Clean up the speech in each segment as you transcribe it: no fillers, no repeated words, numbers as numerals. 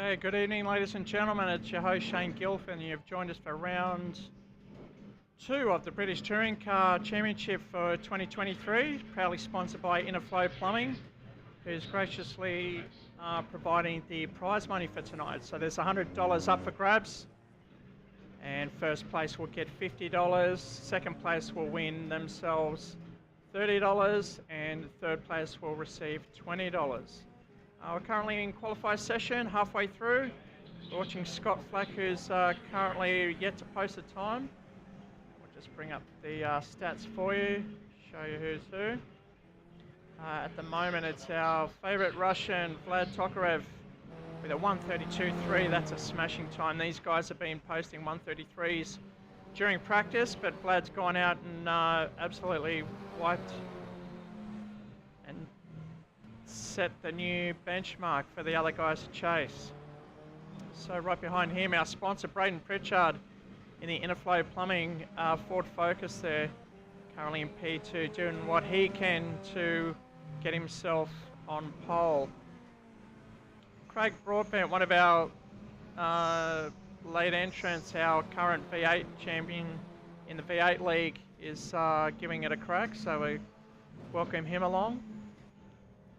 Okay, good evening ladies and gentlemen, it's your host Shane Gilf and you've joined us for round 2 of the British Touring Car Championship for 2023, proudly sponsored by Interflow Plumbing, who's graciously providing the prize money for tonight. So there's $100 up for grabs, and first place will get $50, second place will win themselves $30, and third place will receive $20. We're currently in qualified session, halfway through. We're watching Scott Flack, who's currently yet to post a time. We'll just bring up the stats for you, show you who's who. At the moment, it's our favourite Russian, Vlad Tokarev, with a 1:32.3. That's a smashing time. These guys have been posting 1:33s during practice, but Vlad's gone out and absolutely wiped and set the new benchmark for the other guys to chase. So right behind him, our sponsor Braden Pritchard in the Interflow Plumbing Ford Focus there, currently in P2, doing what he can to get himself on pole. Craig Broadbent, one of our late entrants, our current V8 champion in the V8 League, is giving it a crack, so we welcome him along.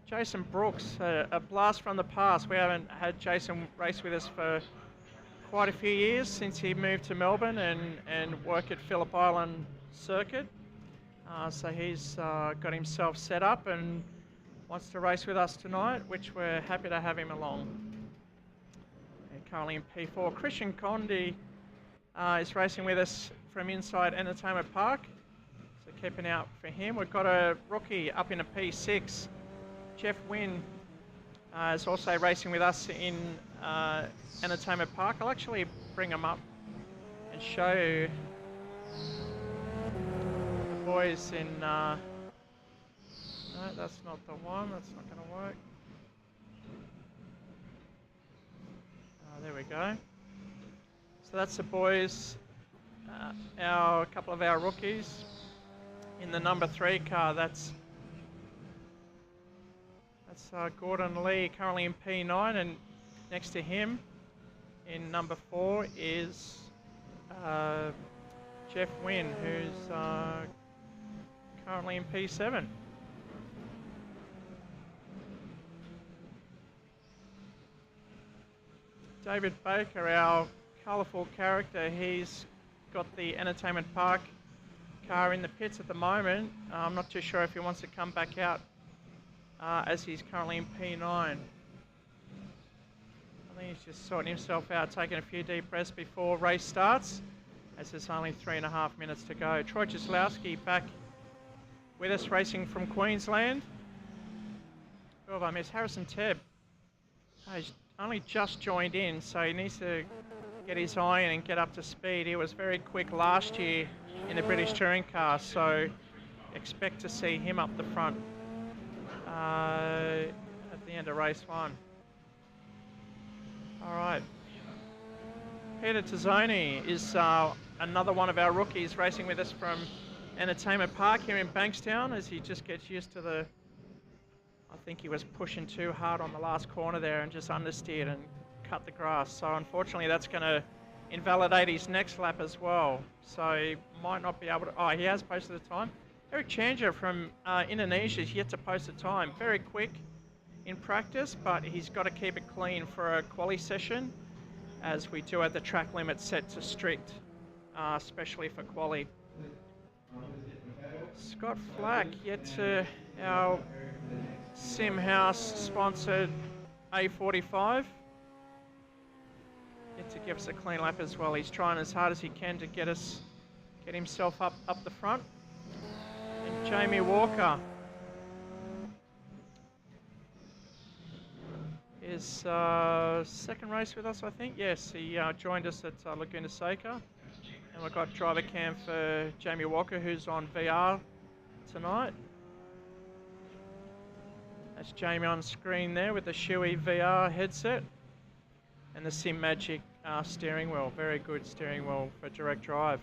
Jason Brooks, a blast from the past. We haven't had Jason race with us for quite a few years since he moved to Melbourne and worked at Phillip Island Circuit. So he's got himself set up and wants to race with us tonight, which we're happy to have him along. And currently in P4, Christian Condi is racing with us from inside Entertainment Park, so keeping out for him. We've got a rookie up in a P6. Jeff Wynn is also racing with us in Entertainment Park. I'll actually bring him up and show you the boys in... no, that's not the one. That's not going to work. There we go. So that's the boys, a couple of our rookies. In the number 3 car, that's Gordon Lee, currently in P9, and next to him in number 4 is Jeff Wynn, who's currently in P7. David Baker, our colourful character, he's got the Entertainment Park car in the pits at the moment. I'm not too sure if he wants to come back out as he's currently in P9. I think he's just sorting himself out, taking a few deep breaths before race starts, as there's only 3.5 minutes to go. Troy Jaslowski back with us, racing from Queensland. Who have I missed? Harrison Tebb. He's only just joined in, so he needs to get his eye in and get up to speed. He was very quick last year in the British Touring Car, so expect to see him up the front at the end of race 1. All right. Peter Tazzoni is another one of our rookies racing with us from Entertainment Park here in Bankstown, as he just gets used to the... I think he was pushing too hard on the last corner there and just understeered and cut the grass. So unfortunately that's going to invalidate his next lap as well. So he might not be able to... Oh, he has posted a time. Eric Chandra from Indonesia is yet to post a time. Very quick in practice, but he's got to keep it clean for a quali session, as we do have the track limit set to strict, especially for quali. Scott Flack, yet to our SimHaus sponsored A45. Yet to give us a clean lap as well. He's trying as hard as he can to get himself up the front. And Jamie Walker is second race with us, I think. Yes, he joined us at Laguna Seca. And we've got driver cam for Jamie Walker, who's on VR tonight. That's Jamie on screen there with the Shui VR headset and the SimMagic steering wheel. Very good steering wheel for direct drive.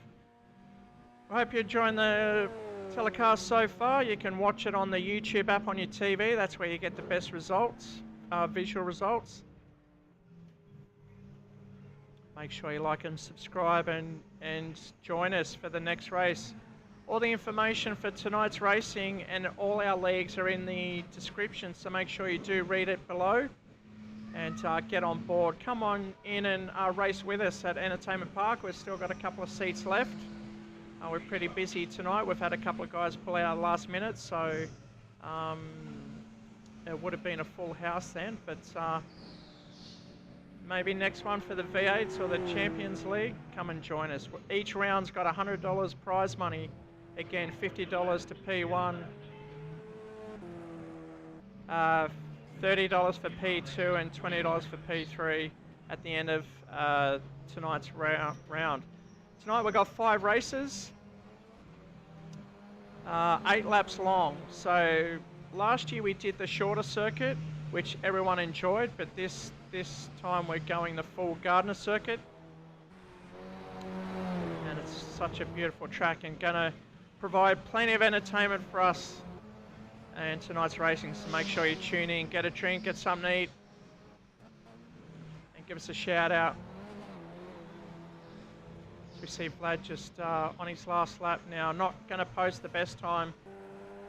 I hope you're enjoying the telecast so far. You can watch it on the YouTube app on your TV. That's where you get the best results, visual results. make sure you like and subscribe and join us for the next race. All the information for tonight's racing and all our leagues are in the description, so make sure you do read it below and get on board. Come on in and race with us at Entertainment Park. We've still got a couple of seats left. We're pretty busy tonight. We've had a couple of guys pull out last minute, so it would have been a full house then, but maybe next one for the V8s or the Champions League, come and join us. Each round's got $100 prize money. Again, $50 to P1, $30 for P2 and $20 for P3 at the end of tonight's round. Tonight we've got 5 races, 8 laps long. So last year we did the shorter circuit, which everyone enjoyed, but this time we're going the full Gardner circuit. And it's such a beautiful track and gonna provide plenty of entertainment for us and tonight's racing. So make sure you tune in, get a drink, get something to eat, and give us a shout out. We see Vlad just on his last lap now, not going to post the best time.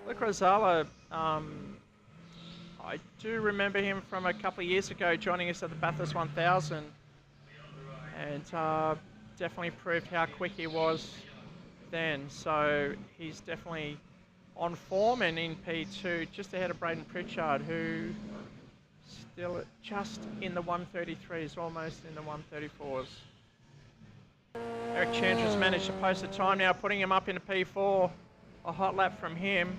Luke Rosala, I do remember him from a couple of years ago joining us at the Bathurst 1000, and definitely proved how quick he was then. So he's definitely on form and in P2, just ahead of Braden Pritchard, who still just in the 133s, almost in the 134s. Eric Chandra's managed to post the time now, putting him up into P4. A hot lap from him.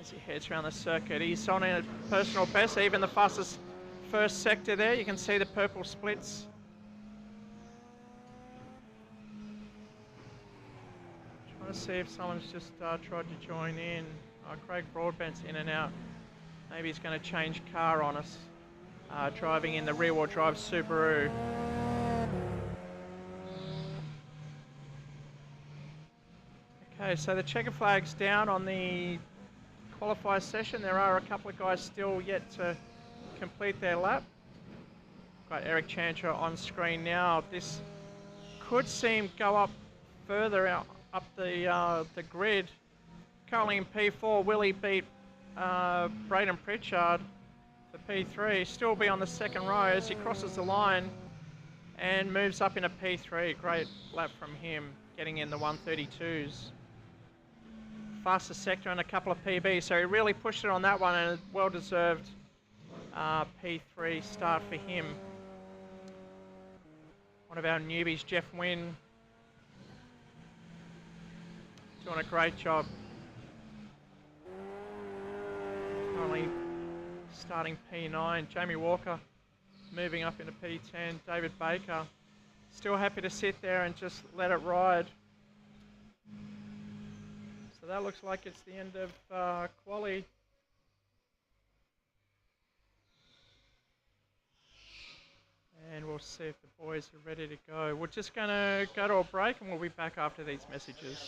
As he heads around the circuit, he's on a personal best, even the fastest first sector there. You can see the purple splits. Trying to see if someone's just tried to join in. Craig Broadbent's in and out. Maybe he's going to change car on us. Driving in the rear-wheel drive Subaru. Okay, so the checker flag's down on the qualifier session. There are a couple of guys still yet to complete their lap. Got Eric Chandra on screen now. This could seem go up further out up the grid. Currently in P4, will he beat Braden Pritchard? P3, still be on the second row as he crosses the line and moves up into P3. Great lap from him, getting in the 132s. Fastest sector and a couple of PBs, so he really pushed it on that one, and a well-deserved P3 start for him. One of our newbies, Jeff Wynn, doing a great job. Currently starting P9, Jamie Walker moving up into P10, David Baker still happy to sit there and just let it ride. So that looks like it's the end of quali. And we'll see if the boys are ready to go. We're just going to go to a break and we'll be back after these messages.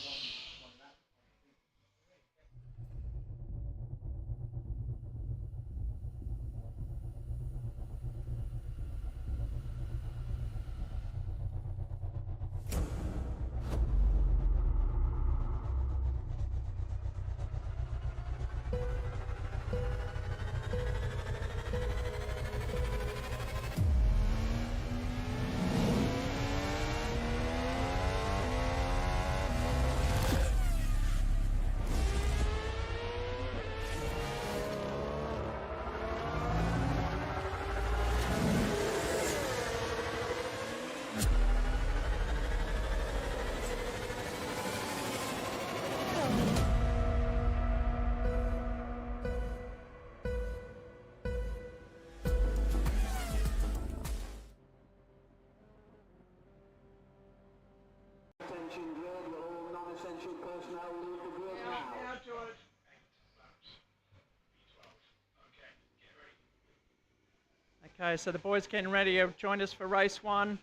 Okay, so the boys getting ready. Have joined us for race 1.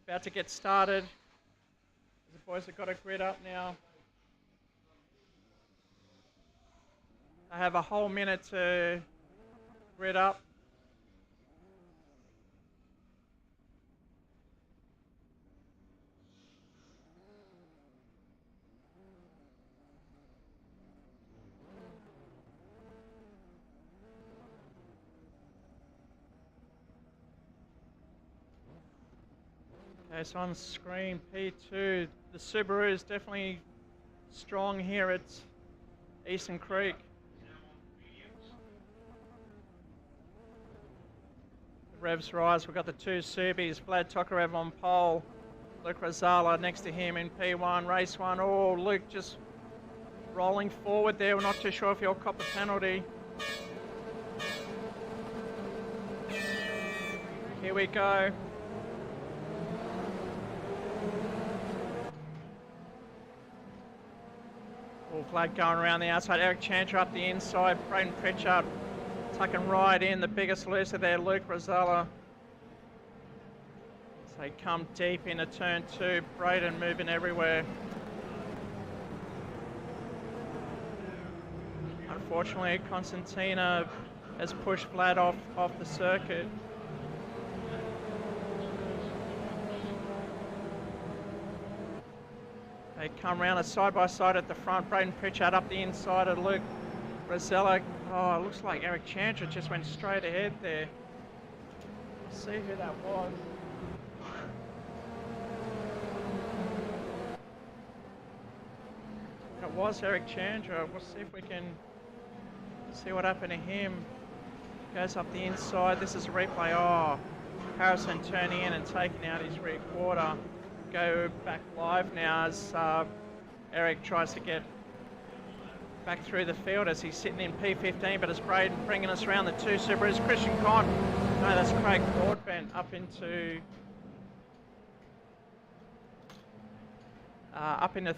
About to get started. The boys have got a grid up now. I have a whole minute to grid up. Okay, so on screen, P2. The Subaru is definitely strong here at Eastern Creek. The revs rise. We've got the two Subis, Vlad Tokarev on pole, Luke Rosala next to him in P1, race one. Oh, Luke just rolling forward there. We're not too sure if he'll cop a penalty. Here we go. Oh, Vlad going around the outside. Eric Chanter up the inside. Braden Pritchard tucking right in. The biggest loser there, Luke Rosala. So they come deep into turn two. Braden moving everywhere. Unfortunately, Constantina has pushed Vlad off the circuit. They come round a side-by-side at the front. Braden Pritchard up the inside of Luke Rosella. Oh, it looks like Eric Chanter just went straight ahead there. Let's see who that was. It was Eric Chanter. We'll see if we can see what happened to him. Goes up the inside. This is a replay. Oh, Harrison turning in and taking out his rear quarter. Go back live now as Eric tries to get back through the field as he's sitting in P15, but it's Braden bringing us around the two Subarus. Christian Con, no, that's Craig Broadbent up into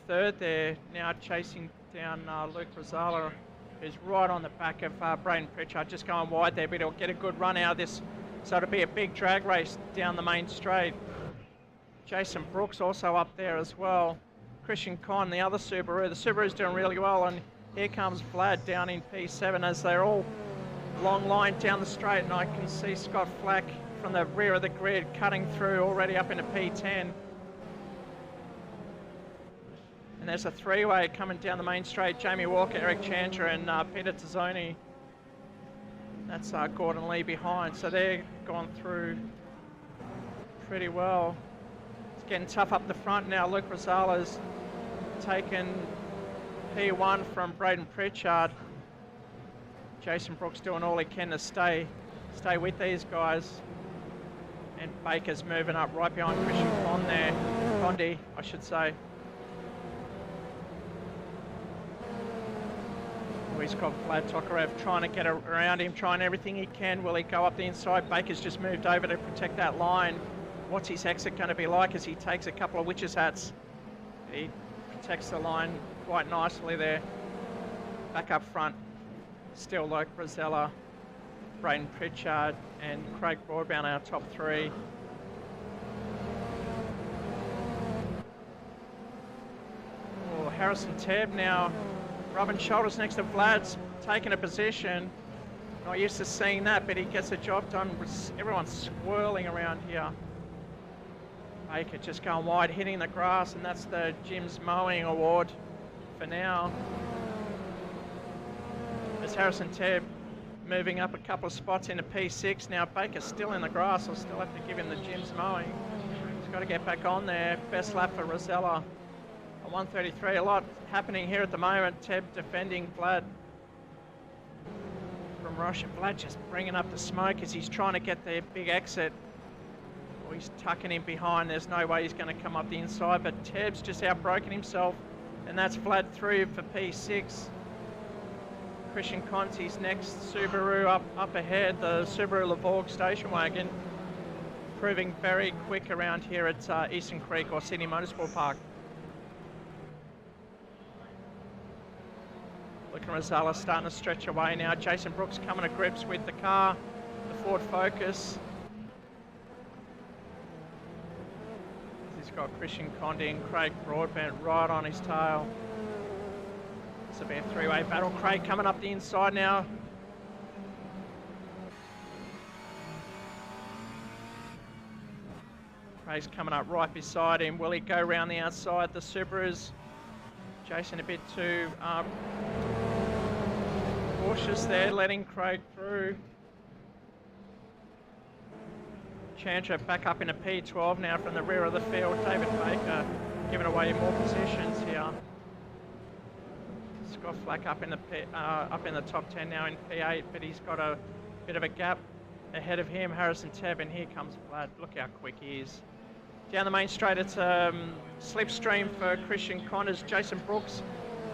third there, now chasing down Luke Rosala, who's right on the back of Braden Pritchard, just going wide there, but he'll get a good run out of this, so it'll be a big drag race down the main straight. Jason Brooks also up there as well. Christian Con, the other Subaru. The Subaru's doing really well, and here comes Vlad down in P7 as they're all long line down the straight, and I can see Scott Flack from the rear of the grid cutting through already up into P10. And there's a three-way coming down the main straight. Jamie Walker, Eric Chanter, and Peter Tazzoni. That's Gordon Lee behind, so they're gone through pretty well. Getting tough up the front now. Luke Rosala's taken P1 from Braden Pritchard. Jason Brooks doing all he can to stay with these guys. And Baker's moving up right behind Christian Condi, I should say. Oh, he's got Vlad Tokarev trying to get around him, trying everything he can. Will he go up the inside? Baker's just moved over to protect that line. What's his exit going to be like as he takes a couple of witches hats? He protects the line quite nicely there. Back up front, still Luke Rosella, Braden Pritchard, and Craig Broadbent, our top three. Oh, Harrison Tebb now rubbing shoulders next to Vlad's, taking a position. Not used to seeing that, but he gets the job done. Everyone's swirling around here. Baker just going wide, hitting the grass, and that's the Jim's Mowing Award for now. There's Harrison Tebb moving up a couple of spots into P6. Now Baker's still in the grass. I'll still have to give him the Jim's Mowing. He's got to get back on there. Best lap for Rosella. A 1:33. A lot happening here at the moment. Tebb defending Vlad from Russia. Vlad just bringing up the smoke as he's trying to get the big exit. Oh, he's tucking in behind. There's no way he's going to come up the inside, but Tebb's just outbroken himself, and that's Vlad through for P6. Christian Conti's next Subaru up ahead, the Subaru Lavorg station wagon, proving very quick around here at Eastern Creek or Sydney Motorsport Park. Looking Rosala starting to stretch away now. Jason Brooks coming to grips with the car, the Ford Focus. He's got Christian Condi and Craig Broadbent right on his tail. This will be a three-way battle. Craig coming up the inside now. Craig's coming up right beside him. Will he go around the outside? The Subarus. Jason a bit too cautious there, letting Craig through. Chandra back up in a P12 now from the rear of the field. David Baker giving away more positions here. Scott Flack up in the top 10 now in P8, but he's got a bit of a gap ahead of him. Harrison Tebb, and here comes Vlad. Look how quick he is. Down the main straight, it's a slipstream for Christian Connors. Jason Brooks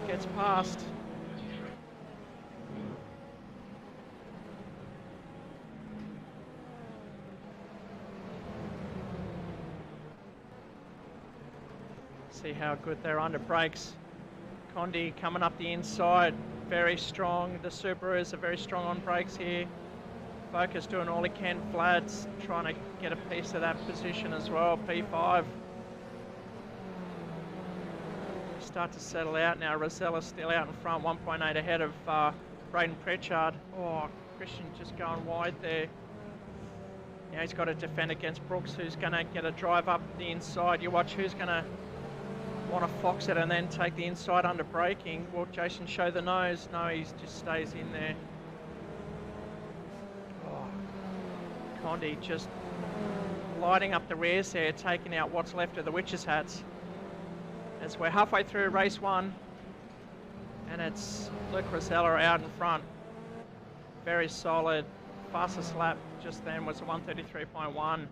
gets past. See how good they're under brakes. Condi coming up the inside, very strong. The Subarus are very strong on brakes here. Focus doing all he can. Vlad's trying to get a piece of that position as well. P5. Start to settle out now. Rosella's still out in front, 1.8 ahead of Braden Pritchard. Oh, Christian just going wide there. Now he's got to defend against Brooks, who's going to get a drive up the inside. You watch who's going to want to fox it and then take the inside under braking. Will Jason show the nose? No, he just stays in there. Oh, Condi just lighting up the rears there, taking out what's left of the witches' hats. As we're halfway through race one, and it's Luke Rosella out in front. Very solid. Fastest lap just then was a 133.1.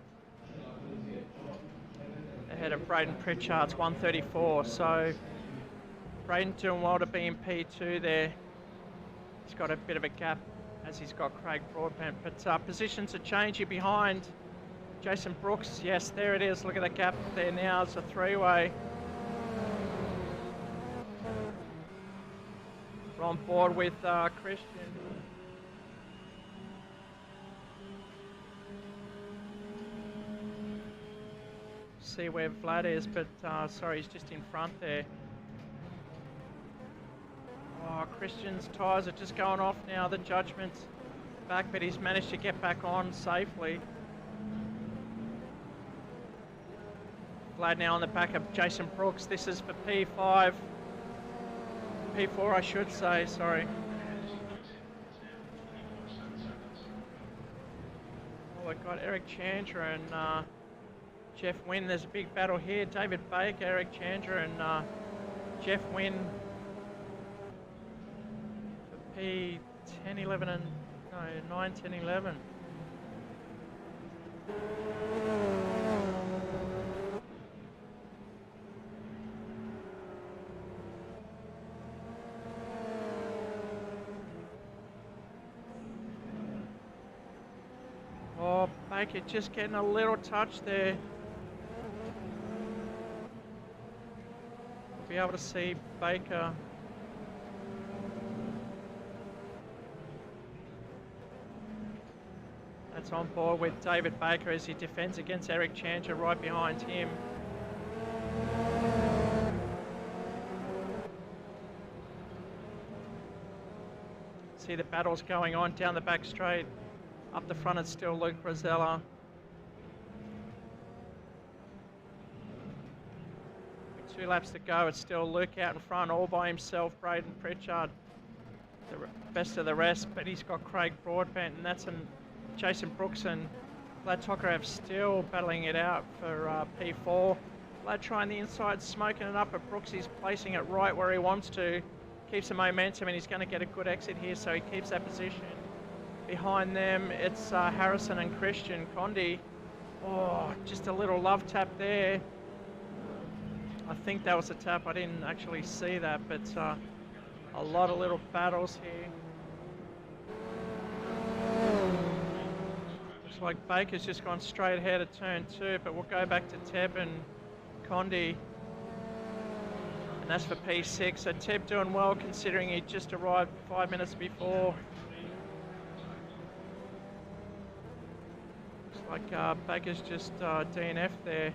Ahead of Braden Pritchard's 134. So Braden doing well to be in P2 there. He's got a bit of a gap as he's got Craig Broadbent, but positions are changing behind Jason Brooks. Yes, there it is. Look at the gap there now. It's a three-way. We're on board with Christian. See where Vlad is, but sorry, he's just in front there. Oh, Christian's tyres are just going off now. The judgment's back, but he's managed to get back on safely. Vlad now on the back of Jason Brooks. This is for P5. P4, I should say, sorry. Oh, we've got Eric Chandra and Jeff Wynn. There's a big battle here. David Baker, Eric Chandra, and Jeff Wynn for P10, 11, and no, 9, 10, 11. Oh, Baker just getting a little touch there. Be able to see Baker. That's on board with David Baker as he defends against Eric Chandra right behind him. See the battles going on down the back straight. Up the front it's still Luke Rosella. 2 laps to go. It's still Luke out in front all by himself. Braden Pritchard, the best of the rest, but he's got Craig Broadbent, and that's Jason Brooks and Vlad Tokarev still battling it out for P4. Vlad trying the inside, smoking it up, but Brooks is placing it right where he wants to. Keeps the momentum, and he's going to get a good exit here, so he keeps that position. Behind them, it's Harrison and Christian Condi. Oh, just a little love tap there. I think that was a tap. I didn't actually see that, but a lot of little battles here. Looks like Baker's just gone straight ahead of turn 2, but we'll go back to Tebb and Condi. And that's for P6. So Tebb doing well considering he just arrived 5 minutes before. Looks like Baker's just DNF there.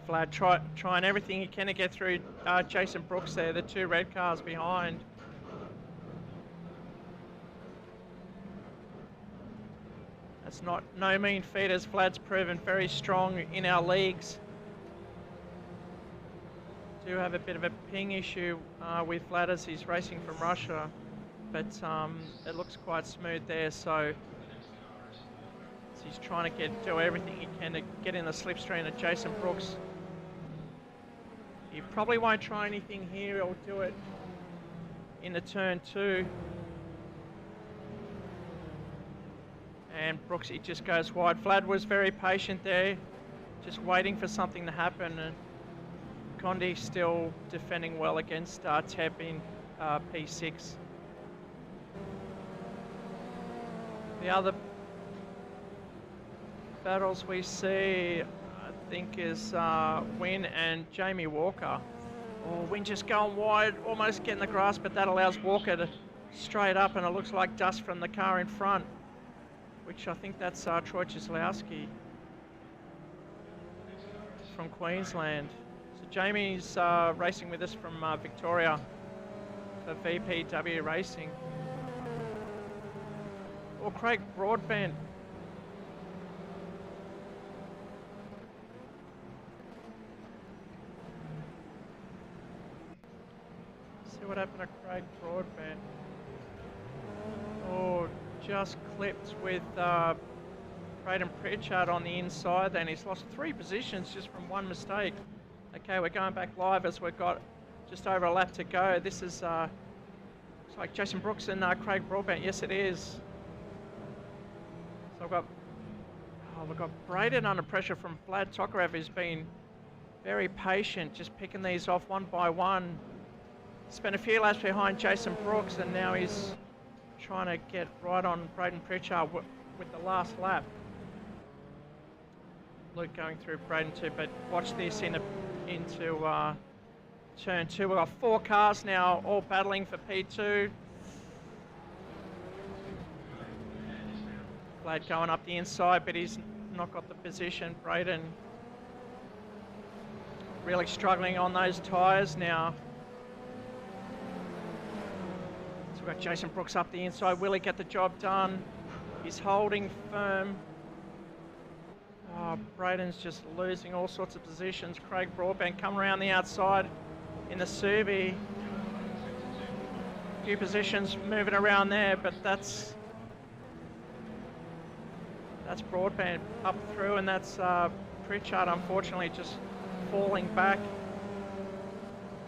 Vlad trying everything he can to get through Jason Brooks there, the 2 red cars behind. That's no mean feat, as Vlad's proven very strong in our leagues. do have a bit of a ping issue with Vlad as he's racing from Russia, but it looks quite smooth there, so he's trying to do everything he can to get in the slipstream of Jason Brooks. He probably won't try anything here, he'll do it in the turn 2. And Brooks, he just goes wide. Vlad was very patient there, just waiting for something to happen. And Condi still defending well against Teb in P6. The other battles we see, I think, is Wynn and Jamie Walker. Oh, Wynn just going wide, almost getting the grass, but that allows Walker to straight up, and it looks like dust from the car in front, which I think that's Troy Cieslowski from Queensland. So Jamie's racing with us from Victoria for VPW Racing. Or Craig Broadbent. See what happened to Craig Broadbent. Oh, just clipped with Braden Pritchard on the inside, then he's lost 3 positions just from one mistake. Okay, we're going back live as we've got just over a lap to go. This is looks like Jason Brooks and Craig Broadbent. Yes, it is. So we've got Braden under pressure from Vlad Tokarev, who's been very patient, just picking these off one by one. Spent a few laps behind Jason Brooks, and now he's trying to get right on Braden Pritchard with the last lap. Luke going through Braden too, but watch this into turn 2. We've got 4 cars now, all battling for P2. Vlad going up the inside, but he's not got the position. Braden really struggling on those tyres now. So we've got Jason Brooks up the inside. Will he get the job done? He's holding firm. Oh, Braden's just losing all sorts of positions. Craig Broadbent coming around the outside in the Subi. A few positions moving around there, but that's Broadbent up through, and that's Pritchard unfortunately just falling back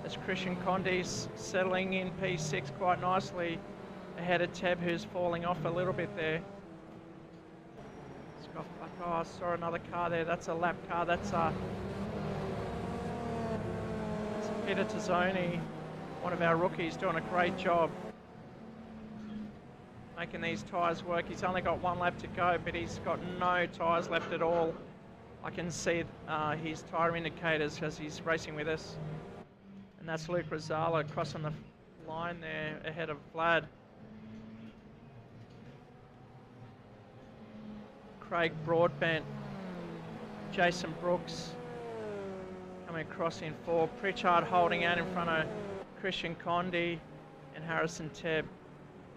as Christian Condi's settling in P6 quite nicely ahead of Teb, who's falling off a little bit there. Oh, I saw another car there. That's a lap car. That's Peter Tazzoni, one of our rookies, doing a great job making these tyres work. He's only got 1 lap to go, but he's got no tyres left at all. I can see his tyre indicators as he's racing with us. And that's Luke Rosala crossing the line there ahead of Vlad. Craig Broadbent, Jason Brooks coming across in 4. Pritchard holding out in front of Christian Condi, and Harrison Tebb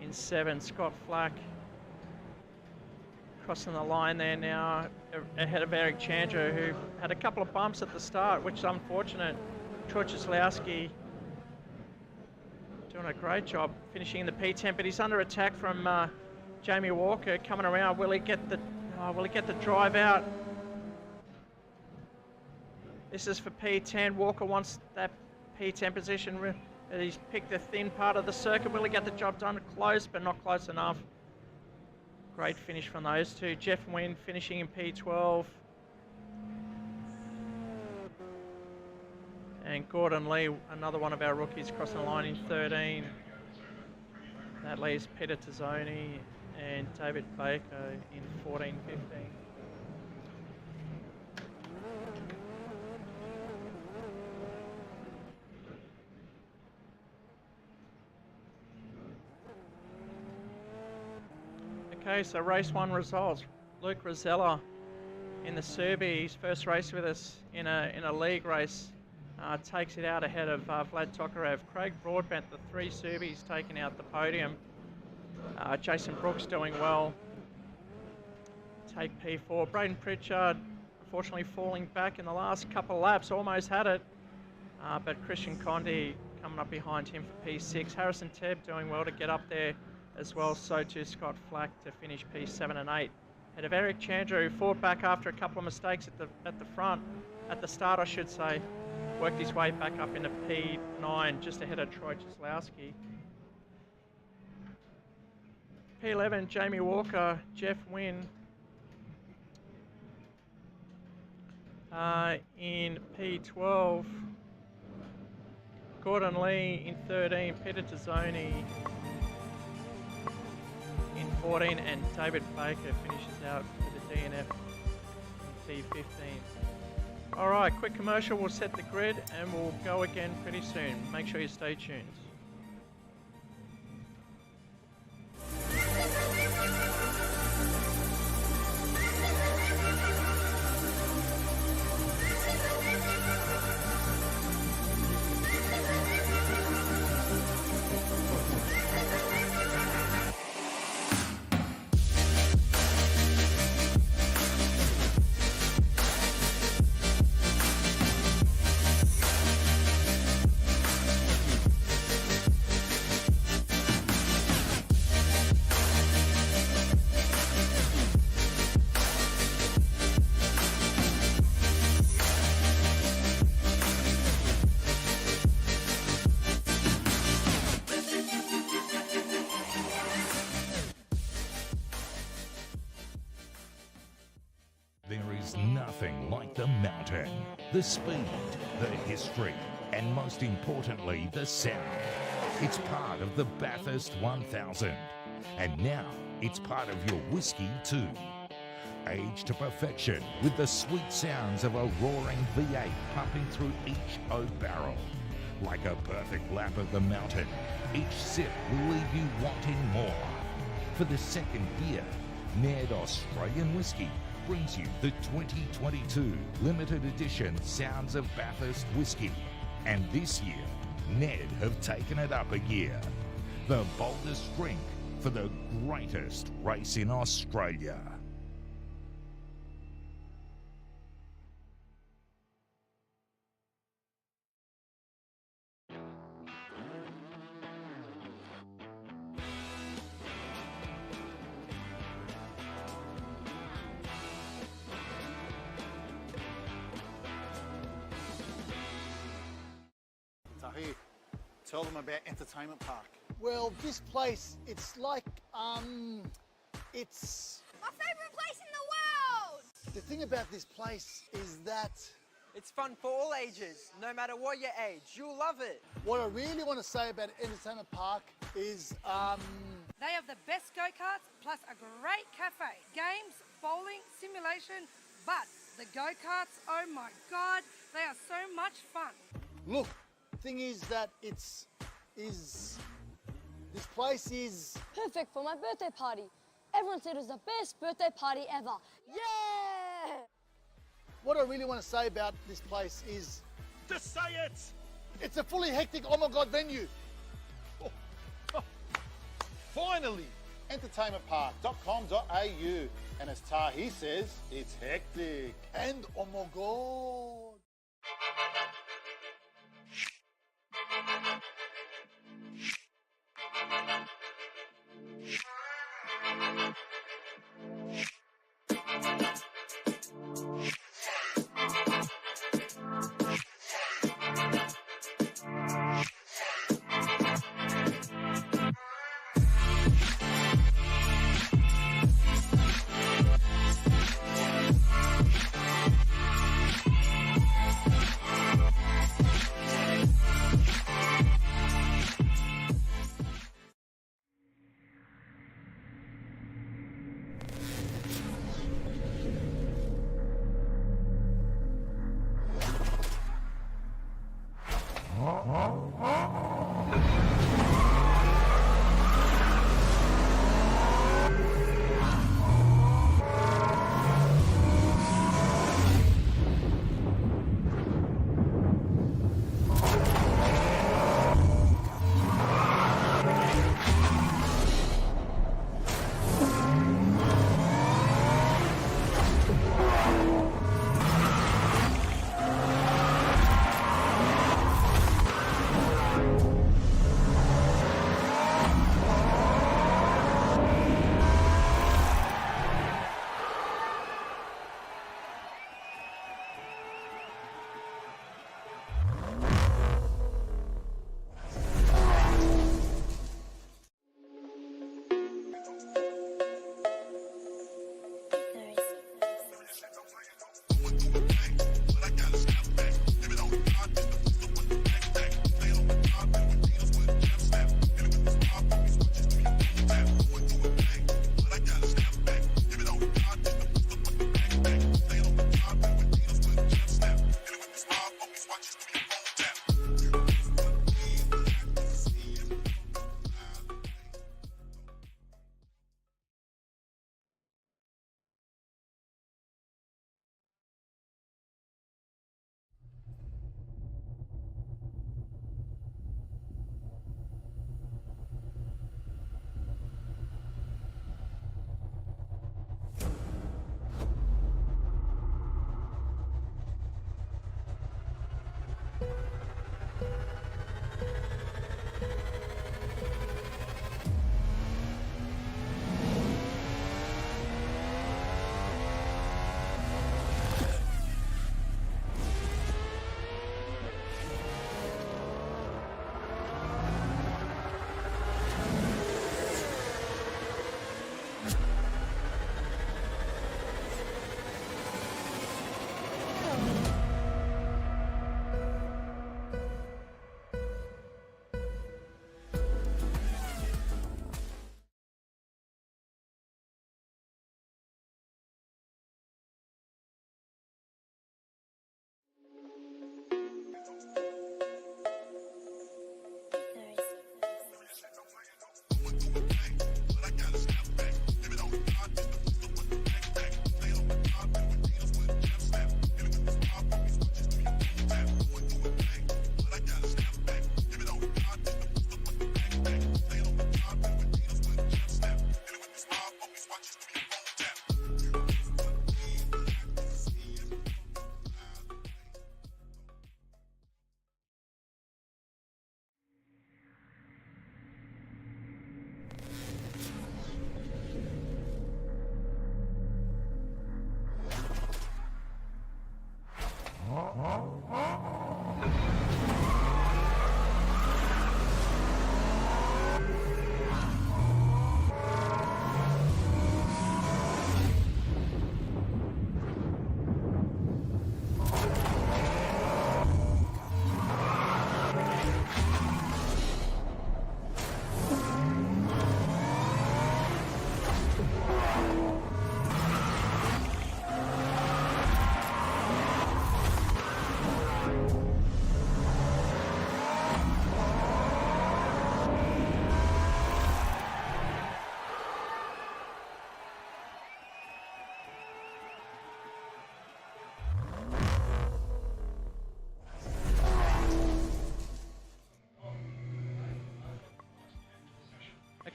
in 7. Scott Flack crossing the line there now ahead of Eric Chandra, who had a couple of bumps at the start, which is unfortunate. Troy Cieslowski doing a great job finishing in the P10, but he's under attack from Jamie Walker coming around. Will he get the drive out? This is for P10. Walker wants that P10 position. He's picked the thin part of the circuit. Will he get the job done? Close, but not close enough. Great finish from those two. Jeff Wynn finishing in P12. And Gordon Lee, another one of our rookies, crossing the line in 13. That leaves Peter Tazzoni and David Baker in 14, 15. Okay, so race 1 results. Luke Rosella in the Subi, his first race with us in a league race, takes it out ahead of Vlad Tokarev. Craig Broadbent, the 3 Subis, taking out the podium. Jason Brooks doing well. Take P4. Braden Pritchard, unfortunately falling back in the last couple of laps, almost had it. but Christian Condi coming up behind him for P6. Harrison Tebb doing well to get up there as well. So too Scott Flack to finish P7 and 8. Ahead of Eric Chandra, who fought back after a couple of mistakes at the start, I should say. Worked his way back up into P9, just ahead of Troy Cieslowski. P11, Jamie Walker, Jeff Wynn. In P12, Gordon Lee in 13, Peter Tazzoni in 14, and David Baker finishes out with the DNF in P15. All right, quick commercial, we'll set the grid and we'll go again pretty soon. Make sure you stay tuned. Nothing like the mountain, the speed, the history, and most importantly, the sound. It's part of the Bathurst 1000, and now it's part of your whiskey too. Aged to perfection with the sweet sounds of a roaring V8 pumping through each oak barrel. Like a perfect lap of the mountain, each sip will leave you wanting more. For the second year, Ned Australian Whiskey brings you the 2022 limited edition Sounds of Bathurst Whiskey. And this year, Ned have taken it up a gear. The boldest drink for the greatest race in Australia. Tell them about Entertainment Park. Well, this place, it's like, it's... my favourite place in the world! The thing about this place is that... it's fun for all ages, no matter what your age. You'll love it. What I really want to say about Entertainment Park is, they have the best go-karts, plus a great cafe. Games, bowling, simulation, but the go-karts, oh my God, they are so much fun. Look, thing is that this place is... Perfect for my birthday party. Everyone said it was the best birthday party ever. Yeah! What I really want to say about this place is... Just say it! it's a fully hectic, oh my God, venue. Finally! Entertainmentpark.com.au. And as Tahi says, it's hectic. And oh my God.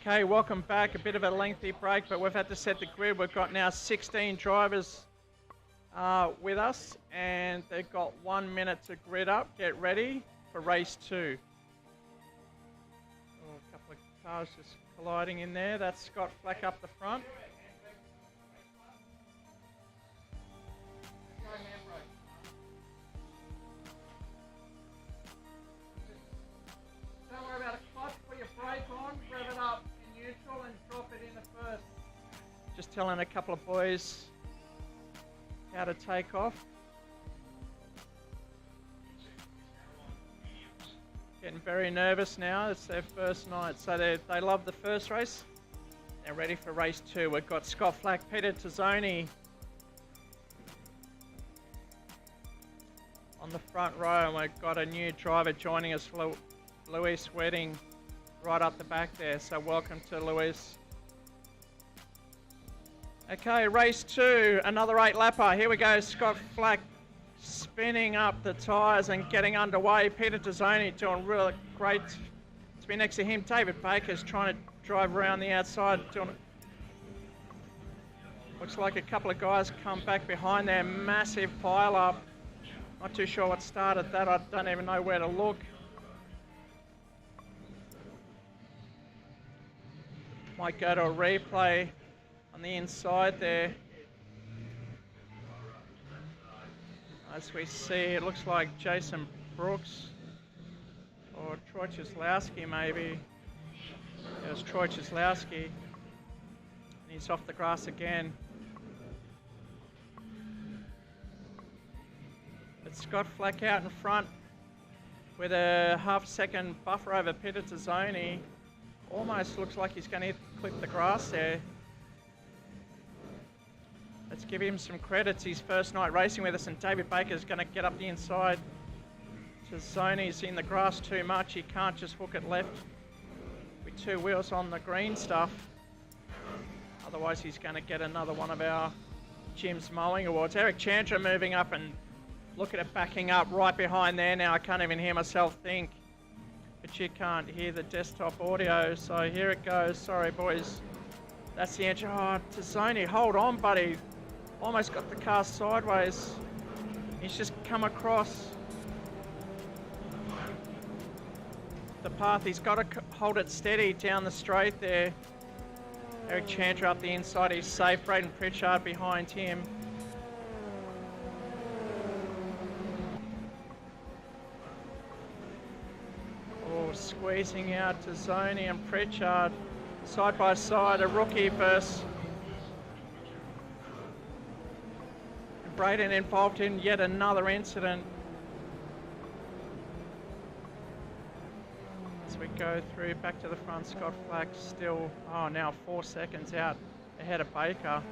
Okay, welcome back. A bit of a lengthy break, but we've had to set the grid. We've got now 16 drivers with us, and they've got 1 minute to grid up. Get ready for race 2. Oh, a couple of cars just colliding in there. That's Scott Flack up the front. Don't worry about a clutch. Put your brake on, rev it up in neutral, and drop it into first. Just telling a couple of boys how to take off. Getting very nervous now. It's their first night, so they love the first race. They're ready for race 2. We've got Scott Flack, Peter Tazzoni on the front row, and we've got a new driver joining us, Luis Wedding, right up the back there. So welcome to Luis. Okay, race 2, another 8-lapper. Here we go, Scott Flack spinning up the tyres and getting underway. Peter Tazzoni doing really great to be next to him. David Baker's trying to drive around the outside. Looks like a couple of guys come back behind there. Massive pile up. Not too sure what started that. I don't even know where to look. Might go to a replay on the inside there. As we see, it looks like Jason Brooks or Troy Cieslawski maybe. It was Troy Cieslawski. And he's off the grass again. It's Scott Flack out in front with a half-second buffer over Peter Tazzoni. Almost looks like he's going to clip the grass there. Let's give him some credit. It's his first night racing with us, and David Baker's going to get up the inside. Tazzoni's in the grass too much. He can't just hook it left with 2 wheels on the green stuff. Otherwise, he's going to get another one of our Jim's Mowing Awards. Eric Chandra moving up, and look at it backing up right behind there now. I can't even hear myself think. But you can't hear the desktop audio, so here it goes. Sorry, boys. That's the engine. Oh, Tazzoni, hold on, buddy. Almost got the car sideways. He's just come across the path. He's got to hold it steady down the straight there. Eric Chandra up the inside. He's safe. Braden Pritchard behind him. Oh, squeezing out Tazzoni and Pritchard. Side by side, a rookie versus Braden involved in yet another incident. As we go through back to the front, Scott Flack still, now 4 seconds out ahead of Baker.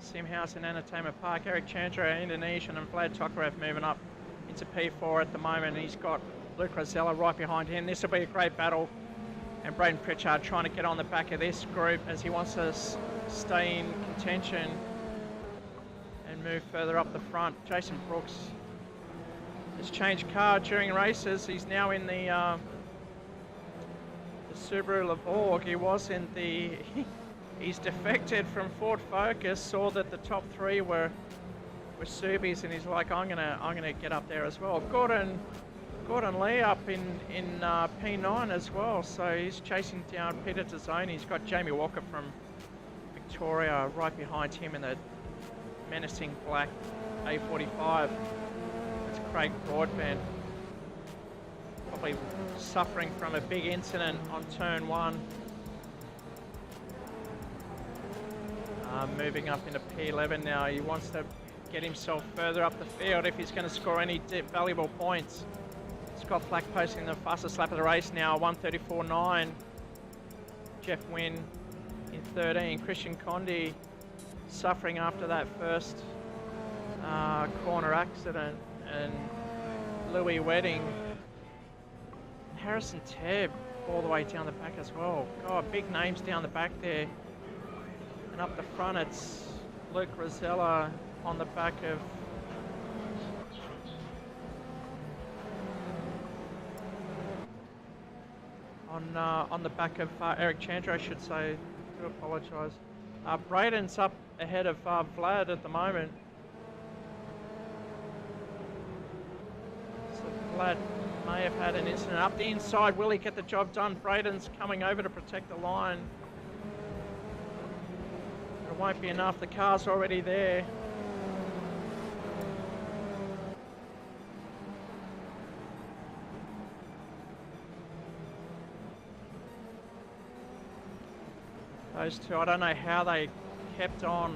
SimHaus and Entertainment Park, Eric Chandra, Indonesian, and Vlad Tokarev moving up into P4 at the moment. He's got Luke Rosella right behind him. This will be a great battle. And Braden Pritchard trying to get on the back of this group as he wants to stay in contention and move further up the front. Jason Brooks has changed car during races. He's now in the Subaru Levorg. He was in the... He's defected from Ford Focus, saw that the top 3 were Subis, and he's like, I'm gonna get up there as well. Gordon Lee up in P9 as well, so he's chasing down Peter Tazzoni. He's got Jamie Walker from Victoria right behind him in the menacing black A45. It's Craig Broadbent. Probably suffering from a big incident on turn 1. Moving up into P11 now. He wants to get himself further up the field if he's going to score any valuable points. Scott Flack posting the fastest lap of the race now, 1:34.9. Jeff Wynn in 13. Christian Condi suffering after that first corner accident, and Louis Wedding. Harrison Tebb all the way down the back as well. God, big names down the back there. And up the front, it's Luke Rosella on the back of on the back of Eric Chandra, I should say. I do apologise. Braden's up ahead of Vlad at the moment. So Vlad may have had an incident up the inside. Will he get the job done? Braden's coming over to protect the line. It won't be enough. The car's already there. Those two, I don't know how they kept on.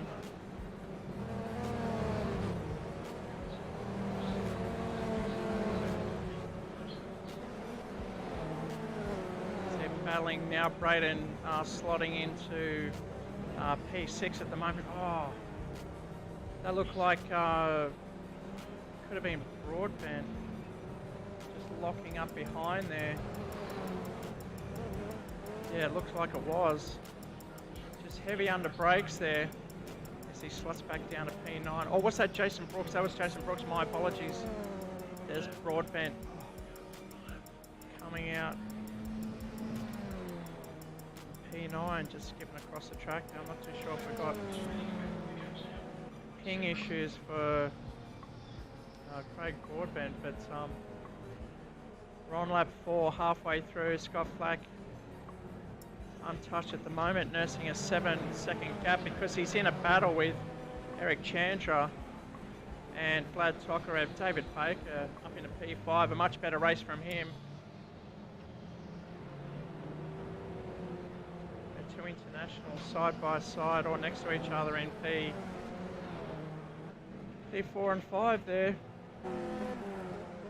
They're battling now. Braden slotting into P6 at the moment. Oh, that looked like could have been Broadbent. Just locking up behind there. Yeah, it looks like it was. Just heavy under brakes there as he slots back down to P9. Oh, what's that, Jason Brooks? That was Jason Brooks, my apologies. There's Broadbent coming out. P9 just skipping across the track. I'm not too sure if we got ping issues for Craig Broadbent, but we're on lap 4, halfway through. Scott Flack untouched at the moment, nursing a 7-second gap because he's in a battle with Eric Chandra and Vlad Tokarev. David Baker up into P5, a much better race from him. The two internationals side by side or next to each other in P4 and 5 there.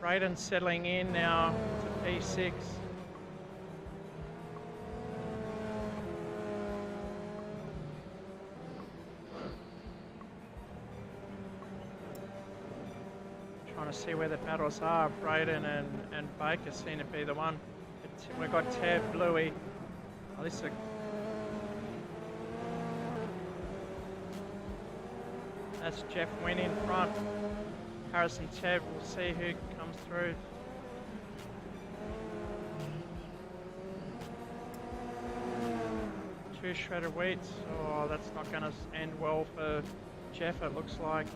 Braden settling in now to P6. Trying to see where the battles are. Braden and Baker seem to be the one. We've got Tab, Bluey. Oh, this is that's Jeff Wynn in front. Harrison Tab, we'll see who comes through. Two shredded wheats. Oh, that's not going to end well for Jeff, it looks like.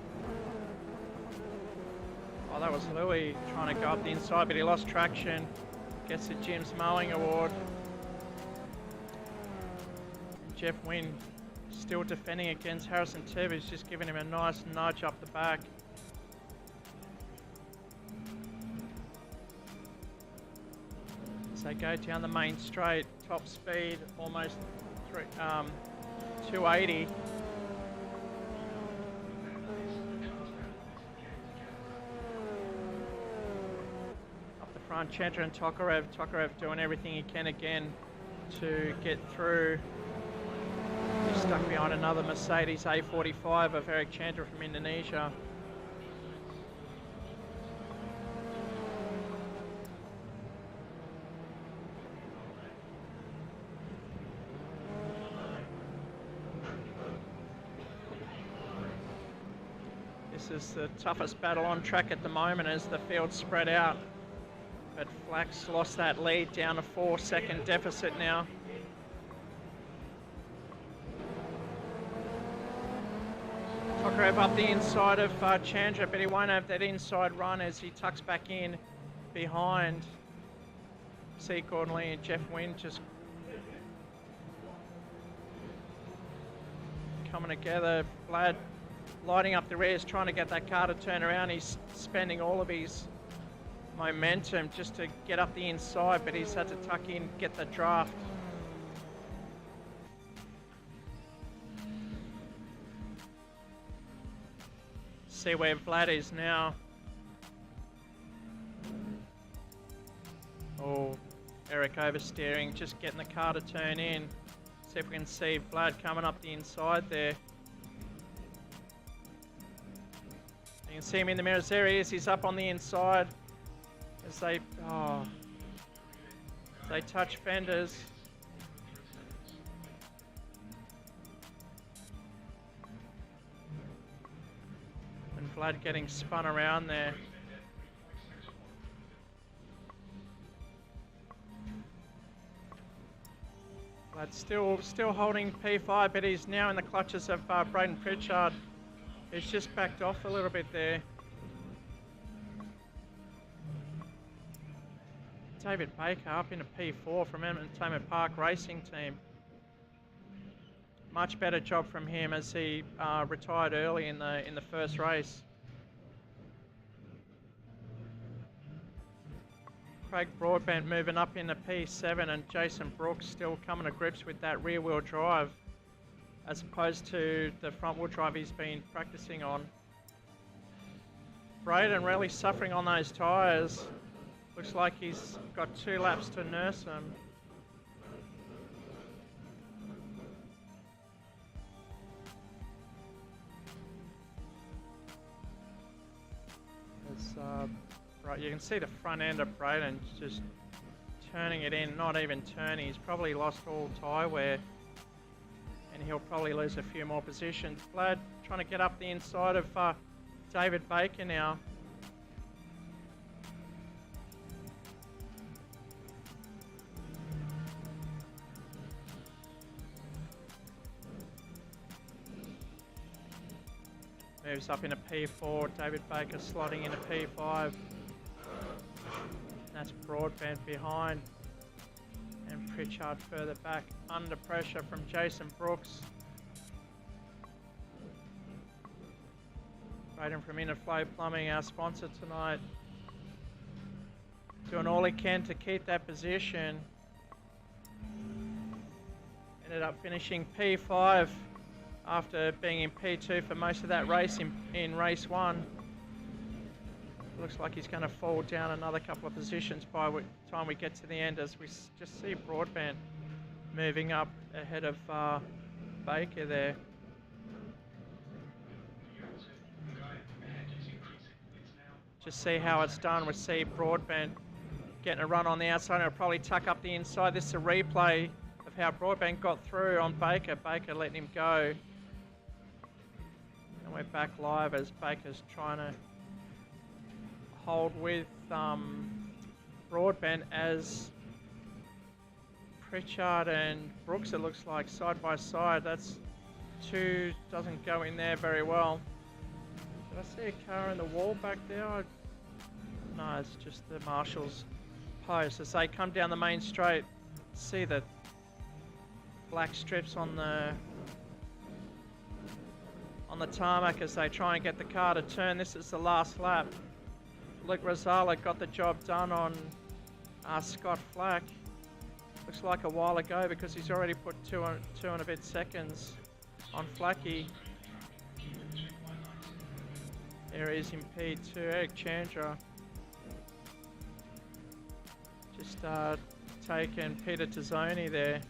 Oh, that was Louis trying to go up the inside, but he lost traction. Gets the Jim's Mowing Award. Jeff Wynn still defending against Harrison Tebb, who's just giving him a nice nudge up the back. As they go down the main straight, top speed, almost 280. Chandra and Tokarev. Tokarev doing everything he can again to get through. He's stuck behind another Mercedes A45 of Eric Chandra from Indonesia. This is the toughest battle on track at the moment as the field's spread out. But Flack's lost that lead down a 4-second deficit now. Tokarev up the inside of Chandra, but he won't have that inside run as he tucks back in behind C. Gordon Lee and Jeff Wynn just coming together. Vlad lighting up the rears, trying to get that car to turn around. He's spending all of his momentum just to get up the inside, but he's had to tuck in, get the draft. See where Vlad is now. Oh, Eric oversteering, just getting the car to turn in. See if we can see Vlad coming up the inside there. You can see him in the mirrors. There he is. He's up on the inside as they touch fenders. And Vlad getting spun around there. Vlad's still holding P5, but he's now in the clutches of Braden Pritchard. He's just backed off a little bit there. David Baker up into P4 from Entertainment Park Racing Team. Much better job from him as he retired early in the first race. Craig Broadbent moving up into P7, and Jason Brooks still coming to grips with that rear wheel drive as opposed to the front wheel drive he's been practicing on. Braden really suffering on those tyres. Looks like he's got 2 laps to nurse them. Right, you can see the front end of Braden just turning it in, not even turning. He's probably lost all tyre wear, and he'll probably lose a few more positions. Vlad trying to get up the inside of David Baker now. Moves up into P4, David Baker slotting into P5. That's Broadbent behind. And Pritchard further back, under pressure from Jason Brooks. Braden from Interflow Plumbing, our sponsor tonight. Doing all he can to keep that position. Ended up finishing P5 after being in P2 for most of that race in race 1. Looks like he's going to fall down another couple of positions by the time we get to the end, as we just see Broadbent moving up ahead of Baker there. Just see how it's done. We see Broadbent getting a run on the outside. He'll probably tuck up the inside. This is a replay of how Broadbent got through on Baker. Baker letting him go. And we're back live as Baker's trying to hold with Broadbent as Pritchard and Brooks, it looks like, side by side. That's 2, doesn't go in there very well. Did I see a car in the wall back there? No, it's just the marshal's post. As they come down the main straight, see the black strips on the tarmac as they try and get the car to turn. This is the last lap. Luke Rosala got the job done on Scott Flack. Looks like a while ago, because he's already put 2 and a bit seconds on Flacky. There he is in P2, Eric Chandra. Just taken Peter Tazzoni there,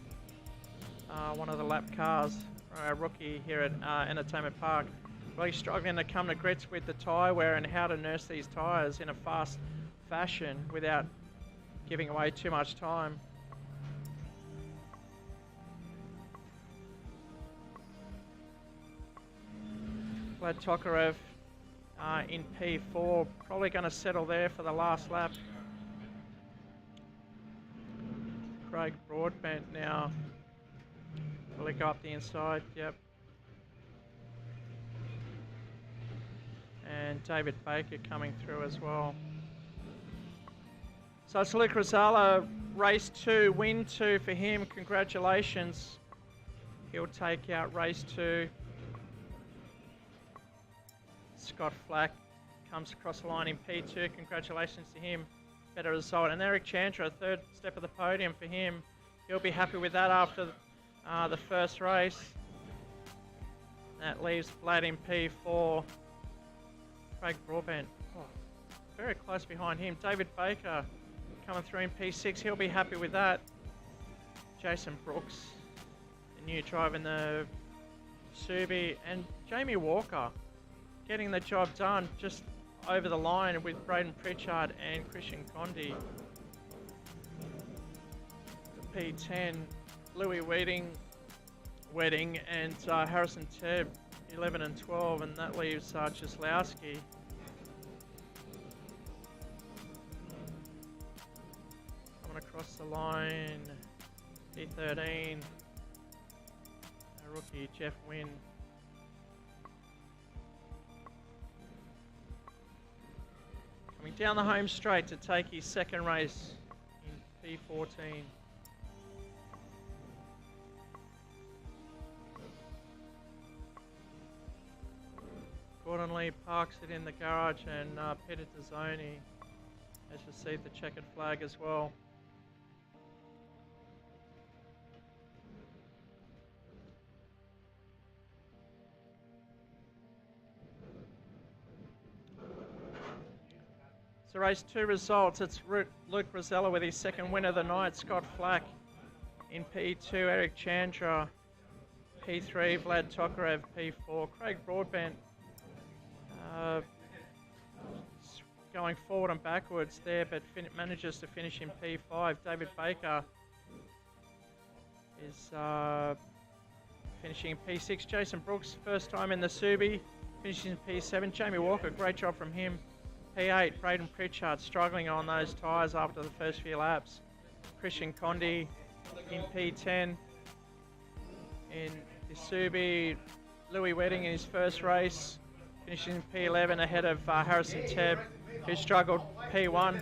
one of the lap cars, a rookie here at Entertainment Park. Really struggling to come to grips with the tyre wear and how to nurse these tyres in a fast fashion without giving away too much time. Vlad Tokarev in P4, probably going to settle there for the last lap. Craig Broadbent now. Will he go up the inside? Yep. And David Baker coming through as well. So it's Luke Rosala, race 2, win 2 for him. Congratulations. He'll take out race 2. Scott Flack comes across the line in P2. Congratulations to him. Better result. And Eric Chandra, third step of the podium for him. He'll be happy with that after the first race. That leaves Vlad in P4. Craig Broadbent, very close behind him. David Baker coming through in P6. He'll be happy with that. Jason Brooks, the new driver in the Subi, and Jamie Walker getting the job done just over the line with Braden Pritchard and Christian Condi. The P10, Louis Wedding and Harrison Tebb, 11 and 12, and that leaves Cieslawski. Coming across the line, P13, rookie Jeff Wynn. Coming down the home straight to take his second race in P14. Gordon Lee parks it in the garage, and Peter Tazzoni has received the checkered flag as well. So race 2 results. It's Luke Rosella with his second win of the night. Scott Flack in P2. Eric Chandra P3. Vlad Tokarev P4. Craig Broadbent going forward and backwards there, but manages to finish in P5. David Baker is finishing in P6. Jason Brooks, first time in the Subi, finishes in P7. Jamie Walker, great job from him. P8, Braden Pritchard struggling on those tyres after the first few laps. Christian Condi in P10. In the Subi, Louis Wedding in his first race, finishing in P11 ahead of Harrison Tebb, who struggled P1.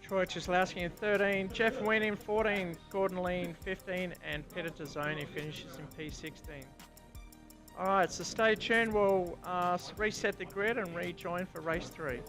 Troy Cieslawski in 13, Jeff Wynn in 14, Gordon Lee in 15, and Peter Tazzoni finishes in P16. All right, so stay tuned. We'll reset the grid and rejoin for race 3.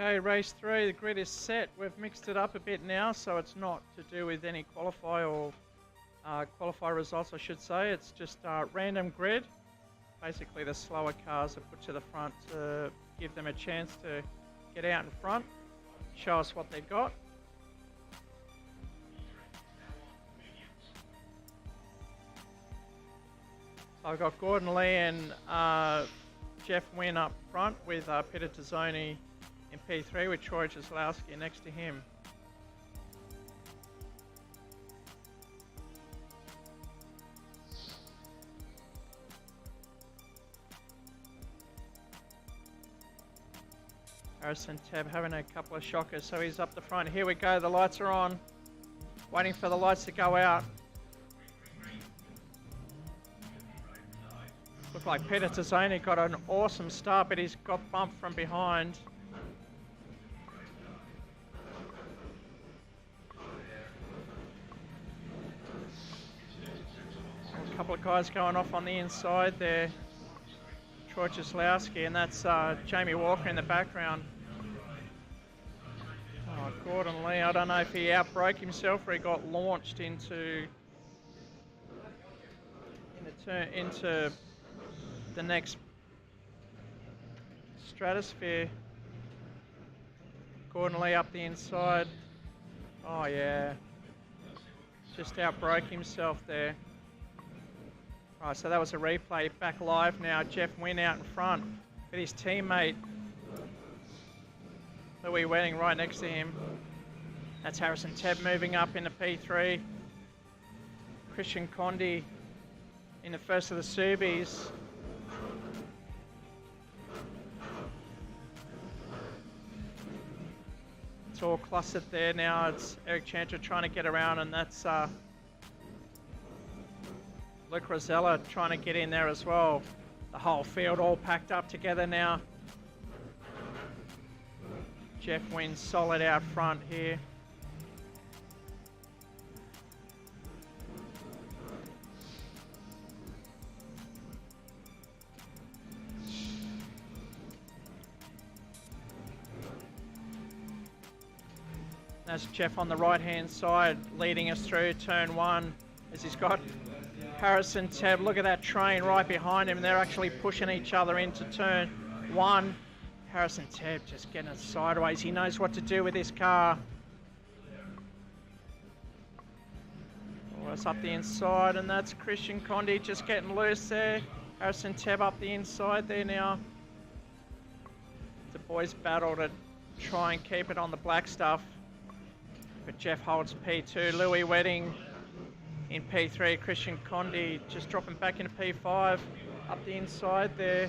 Okay, race 3, the grid is set. We've mixed it up a bit now, so it's not to do with any qualifier or qualifier results, I should say. It's just random grid. Basically, the slower cars are put to the front to give them a chance to get out in front, show us what they've got. So I've got Gordon Lee and Jeff Wynn up front with Peter Tazzoni in P3 with Troy Jaslowski next to him. Harrison Tabb having a couple of shockers, so he's up the front. Here we go, the lights are on. Waiting for the lights to go out. Looked like Peter Tazzoni got an awesome start, but he's got bumped from behind. A couple of guys going off on the inside there. Troy Jaslowski, and that's Jamie Walker in the background. Oh, Gordon Lee, I don't know if he outbroke himself or he got launched into the next stratosphere. Gordon Lee up the inside. Oh yeah, just outbroke himself there. Right, so that was a replay. Back live now. Jeff Wynn out in front with his teammate Louis Wedding right next to him. That's Harrison Tabb moving up into P3. Christian Condi in the first of the Subies. It's all clustered there now. It's Eric Chanter trying to get around, and that's Luke Rosella trying to get in there as well. The whole field all packed up together now. Jeff Wynn solid out front here. That's Jeff on the right-hand side, leading us through turn 1 as he's got Harrison Tabb. Look at that train right behind him. They're actually pushing each other into turn 1. Harrison Tabb just getting it sideways. He knows what to do with this car. Oh, it's up the inside, and that's Christian Condi just getting loose there. Harrison Tabb up the inside there now. The boys battle to try and keep it on the black stuff. But Jeff holds P2. Louis Wedding in P3. Christian Condi just dropping back into P5. Up the inside there.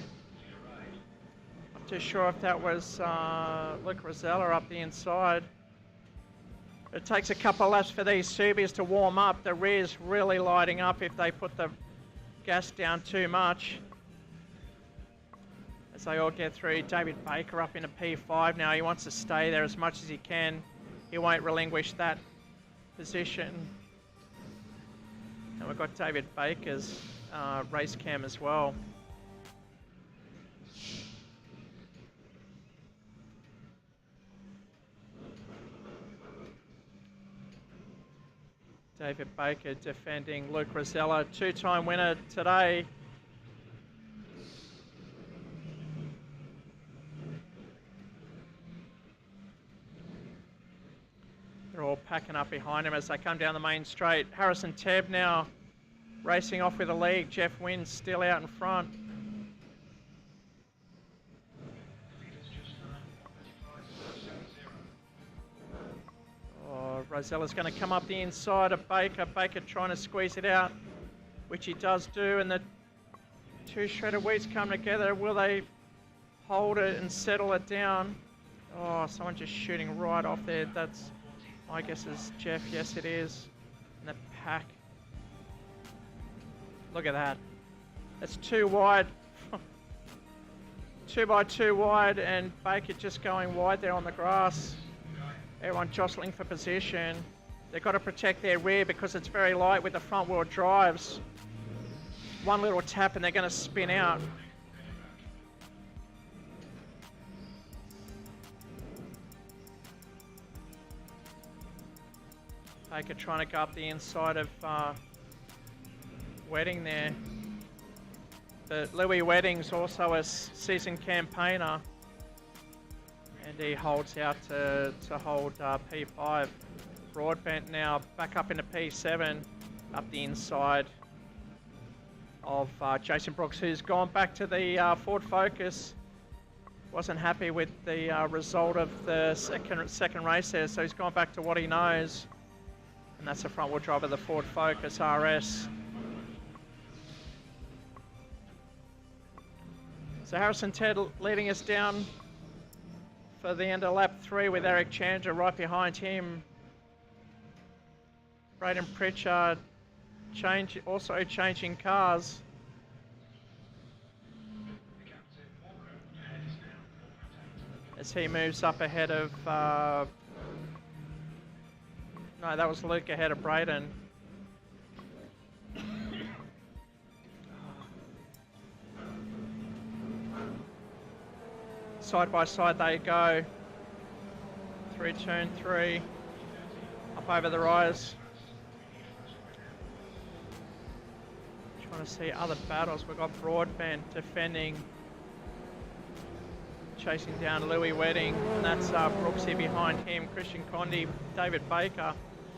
Not too sure if that was Luke Rosella up the inside. It takes a couple of laps for these Subies to warm up. The rear's really lighting up if they put the gas down too much. As they all get through, David Baker up into P5 now. He wants to stay there as much as he can. He won't relinquish that position. And we've got David Baker's race cam as well. David Baker defending Luke Rosella, two-time winner today. They're all packing up behind him as they come down the main straight. Harrison Tabb now racing off with the lead. Jeff Wynn still out in front. Oh, Rosella's going to come up the inside of Baker. Baker trying to squeeze it out, which he does do, and the two shredded wheats come together. Will they hold it and settle it down? Oh, someone just shooting right off there. That's, my guess is Jeff. Yes, it is. And the pack. Look at that. That's too wide. 2 by 2 wide, and Baker just going wide there on the grass. Everyone jostling for position. They've got to protect their rear because it's very light with the front wheel drives. One little tap and they're going to spin out. Baker trying to go up the inside of Wedding there. But Louis Wedding's also a seasoned campaigner, and he holds out to hold P5. Broadbent now back up into P7, up the inside of Jason Brooks, who's gone back to the Ford Focus. Wasn't happy with the result of the second race there, so he's gone back to what he knows, and that's the front wheel drive of the Ford Focus RS. So Harrison Ted leading us down for the end of lap 3 with Eric Chandra right behind him. Braden Pritchard also changing cars. As he moves up ahead of, no, that was Luke ahead of Braden. Side by side they go. Through turn 3, up over the rise. Trying to see other battles. We've got Broadbent defending, chasing down Louis Wedding, and that's Brooksy behind him. Christian Condi, David Baker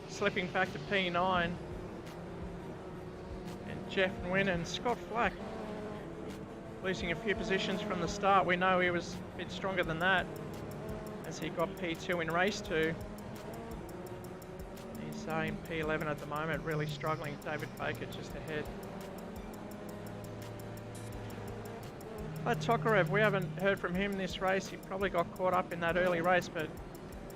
slipping back to P9. And Jeff Nguyen and Scott Flack losing a few positions from the start. We know he was a bit stronger than that as he got P2 in race 2. He's in P11 at the moment, really struggling. David Baker just ahead. Tokarev, we haven't heard from him this race. He probably got caught up in that early race, but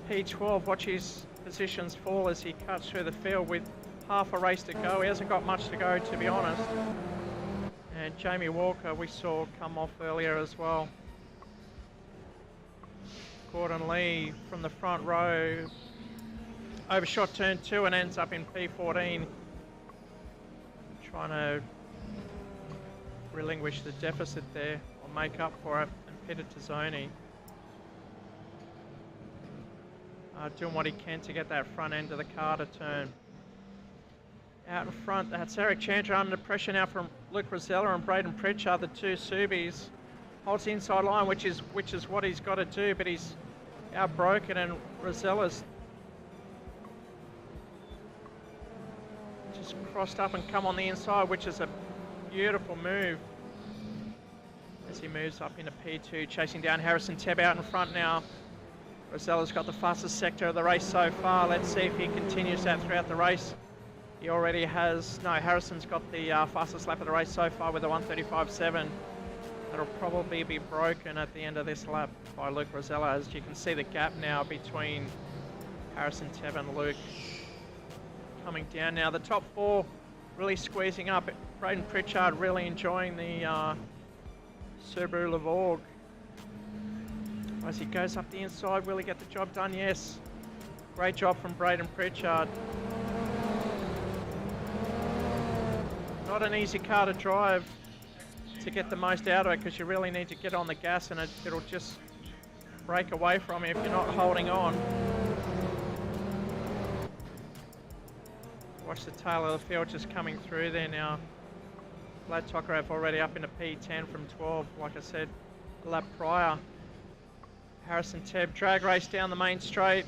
P12, watch his positions fall as he cuts through the field with half a race to go. He hasn't got much to go, to be honest. And Jamie Walker we saw come off earlier as well. Gordon Lee from the front row overshot turn 2 and ends up in P14. Trying to relinquish the deficit there, or make up for it, and pitted to Zoni. Doing what he can to get that front end of the car to turn. Out in front, that's Eric Chandra under pressure now from Luke Rosella and Braden Pritchard, the two Subies. Holds the inside line, which is what he's got to do, but he's outbroken, and Rosella's just crossed up and come on the inside, which is a beautiful move as he moves up into P2, chasing down Harrison Tebb out in front now. Rosella's got the fastest sector of the race so far. Let's see if he continues that throughout the race. He already has, no, Harrison's got the fastest lap of the race so far with a 1:35.7. That'll probably be broken at the end of this lap by Luke Rosella, as you can see the gap now between Harrison Tebb and Luke. Coming down now, the top 4 really squeezing up. Braden Pritchard really enjoying the Subaru Levorg. As he goes up the inside, will he get the job done? Yes. Great job from Braden Pritchard. Not an easy car to drive to get the most out of it, because you really need to get on the gas and it'll just break away from you if you're not holding on. Watch the tail of the field just coming through there now. Vlad Tokarev already up into P10 from 12, like I said, a lap prior. Harrison Tebb, drag race down the main straight.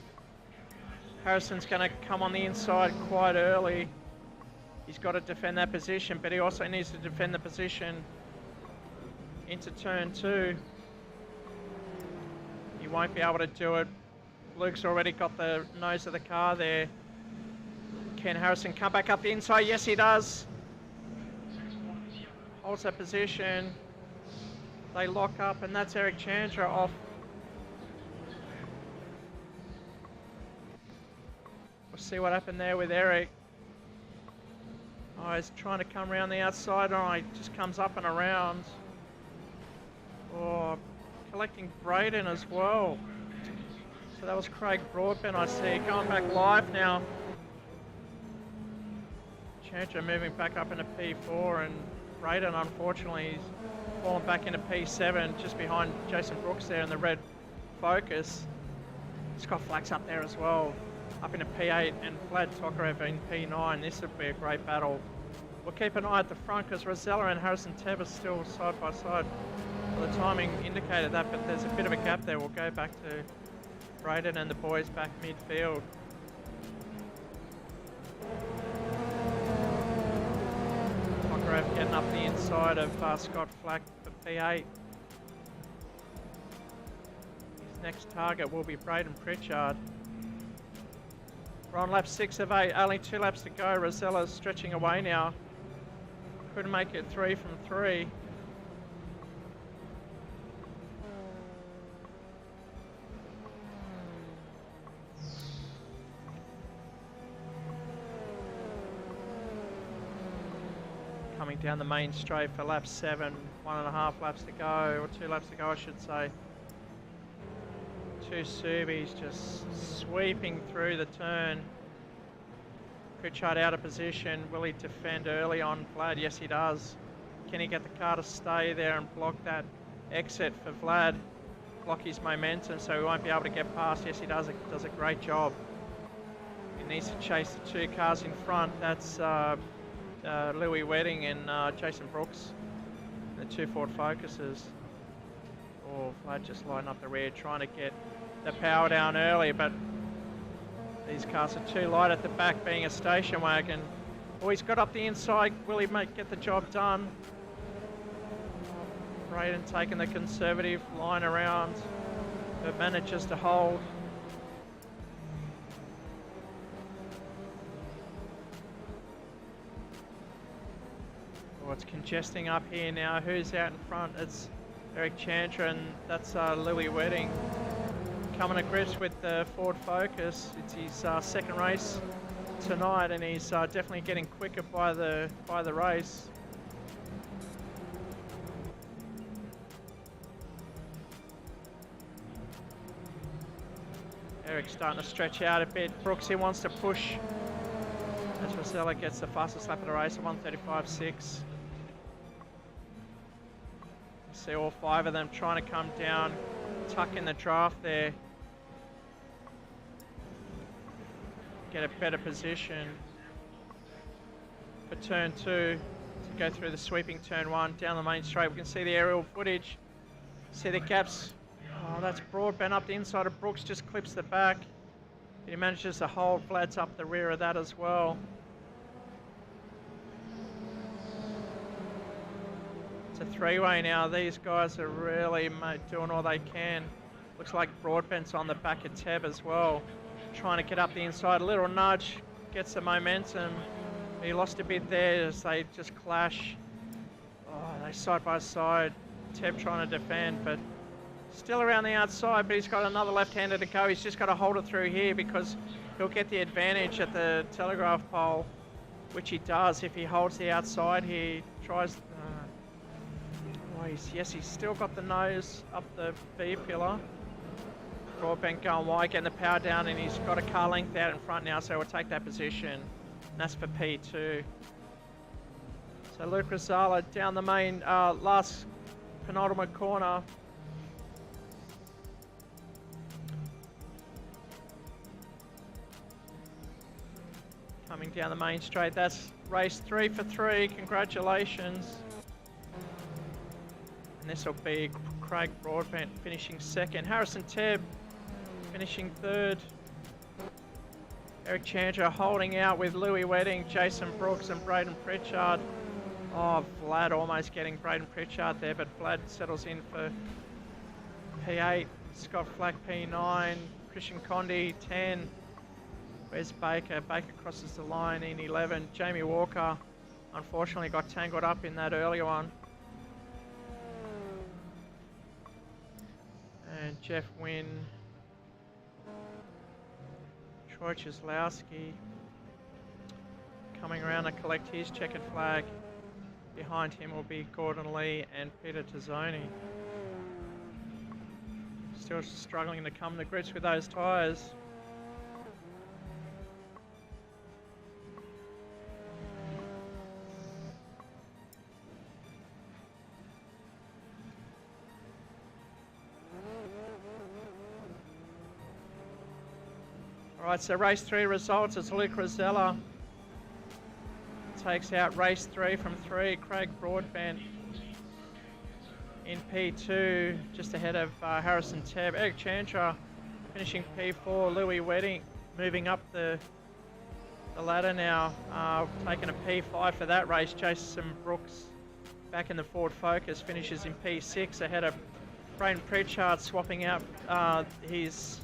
Harrison's going to come on the inside quite early. He's got to defend that position, but he also needs to defend the position into turn 2. He won't be able to do it. Luke's already got the nose of the car there. Can Harrison come back up the inside? Yes, he does. Holds that position. They lock up, and that's Eric Chandra off. We'll see what happened there with Eric. Oh, he's trying to come around the outside. Oh, he just comes up and around. Oh, collecting Braden as well. So that was Craig Broadbent, I see. Going back live now. Chandra moving back up into P4, and Braden, unfortunately, he's fallen back into P7, just behind Jason Brooks there in the red Focus. Scott Flack's up there as well. up into P8 and Vlad Tokarev in P9. This would be a great battle. We'll keep an eye at the front because Rosella and Harrison Tebb are still side by side. Well, the timing indicated that, but there's a bit of a gap there. We'll go back to Braden and the boys back midfield. Tokarev getting up the inside of Scott Flack for P8. His next target will be Braden Pritchard. We're on lap 6 of 8, only 2 laps to go. Rosella's stretching away now. Couldn't make it 3 from 3. Coming down the main straight for lap 7, 1.5 laps to go, or 2 laps to go I should say. 2 Subis just sweeping through the turn. Pritchard out of position. Will he defend early on Vlad? Yes, he does. Can he get the car to stay there and block that exit for Vlad? Block his momentum so he won't be able to get past. Yes, he does. Does a great job. He needs to chase the 2 cars in front. That's Louis Wedding and Jason Brooks, the 2 Ford Focuses. Oh, Vlad just lighting up the rear, trying to get the power down early, but these cars are too light at the back, being a station wagon. Oh, he's got up the inside. Will he get the job done? Braden taking the conservative line around, but manages to hold. Oh, it's congesting up here now. Who's out in front? It's Eric Chandra, and that's Louis Wedding. Coming to grips with the Ford Focus. It's his second race tonight, and he's definitely getting quicker by the race. Eric's starting to stretch out a bit. Brooks, he wants to push as Rosella gets the fastest lap of the race at 1:35.6. See all 5 of them trying to come down, tuck in the draft there. Get a better position for turn 2 to go through the sweeping turn 1 down the main straight. We can see the aerial footage, see the gaps. Oh, that's Broadbent up the inside of Brooks, just clips the back. He manages to hold. Vlad's up the rear of that as well. It's a 3-way now. These guys are really doing all they can. Looks like Broadbent's on the back of Teb as well, trying to get up the inside. A little nudge, gets the momentum. He lost a bit there as they just clash. Oh, they side by side. Teb trying to defend, but still around the outside, but he's got another left-hander to go. He's just got to hold it through here because he'll get the advantage at the telegraph pole, which he does if he holds the outside here. He tries. Yes, he's still got the nose up the B pillar. Broadbent going wide, getting the power down, and he's got a car length out in front now, so we'll take that position. And that's for P2. So Luke Rosala down the main, last penultimate corner. Coming down the main straight. That's race 3 for 3. Congratulations. And this will be Craig Broadbent finishing second. Harrison Tebb finishing third. Eric Chandra holding out with Louis Wedding, Jason Brooks and Braden Pritchard. Oh, Vlad almost getting Braden Pritchard there, but Vlad settles in for P8. Scott Flack P9. Christian Condi 10. Where's Baker? Baker crosses the line in 11. Jamie Walker unfortunately got tangled up in that earlier one. And Jeff Wynn. Troy Cieslowski coming around to collect his checkered flag. Behind him will be Gordon Lee and Peter Tazzoni. Still struggling to come to grips with those tyres. All right, so race 3 results. It's Luke Rosella takes out race 3 from 3. Craig Broadbent in P2, just ahead of Harrison Tebb. Eric Chandra finishing P4. Louis Wedding moving up the ladder now, taking a P5 for that race. Jason Brooks back in the Ford Focus, finishes in P6 ahead of Braden Pritchard, swapping out his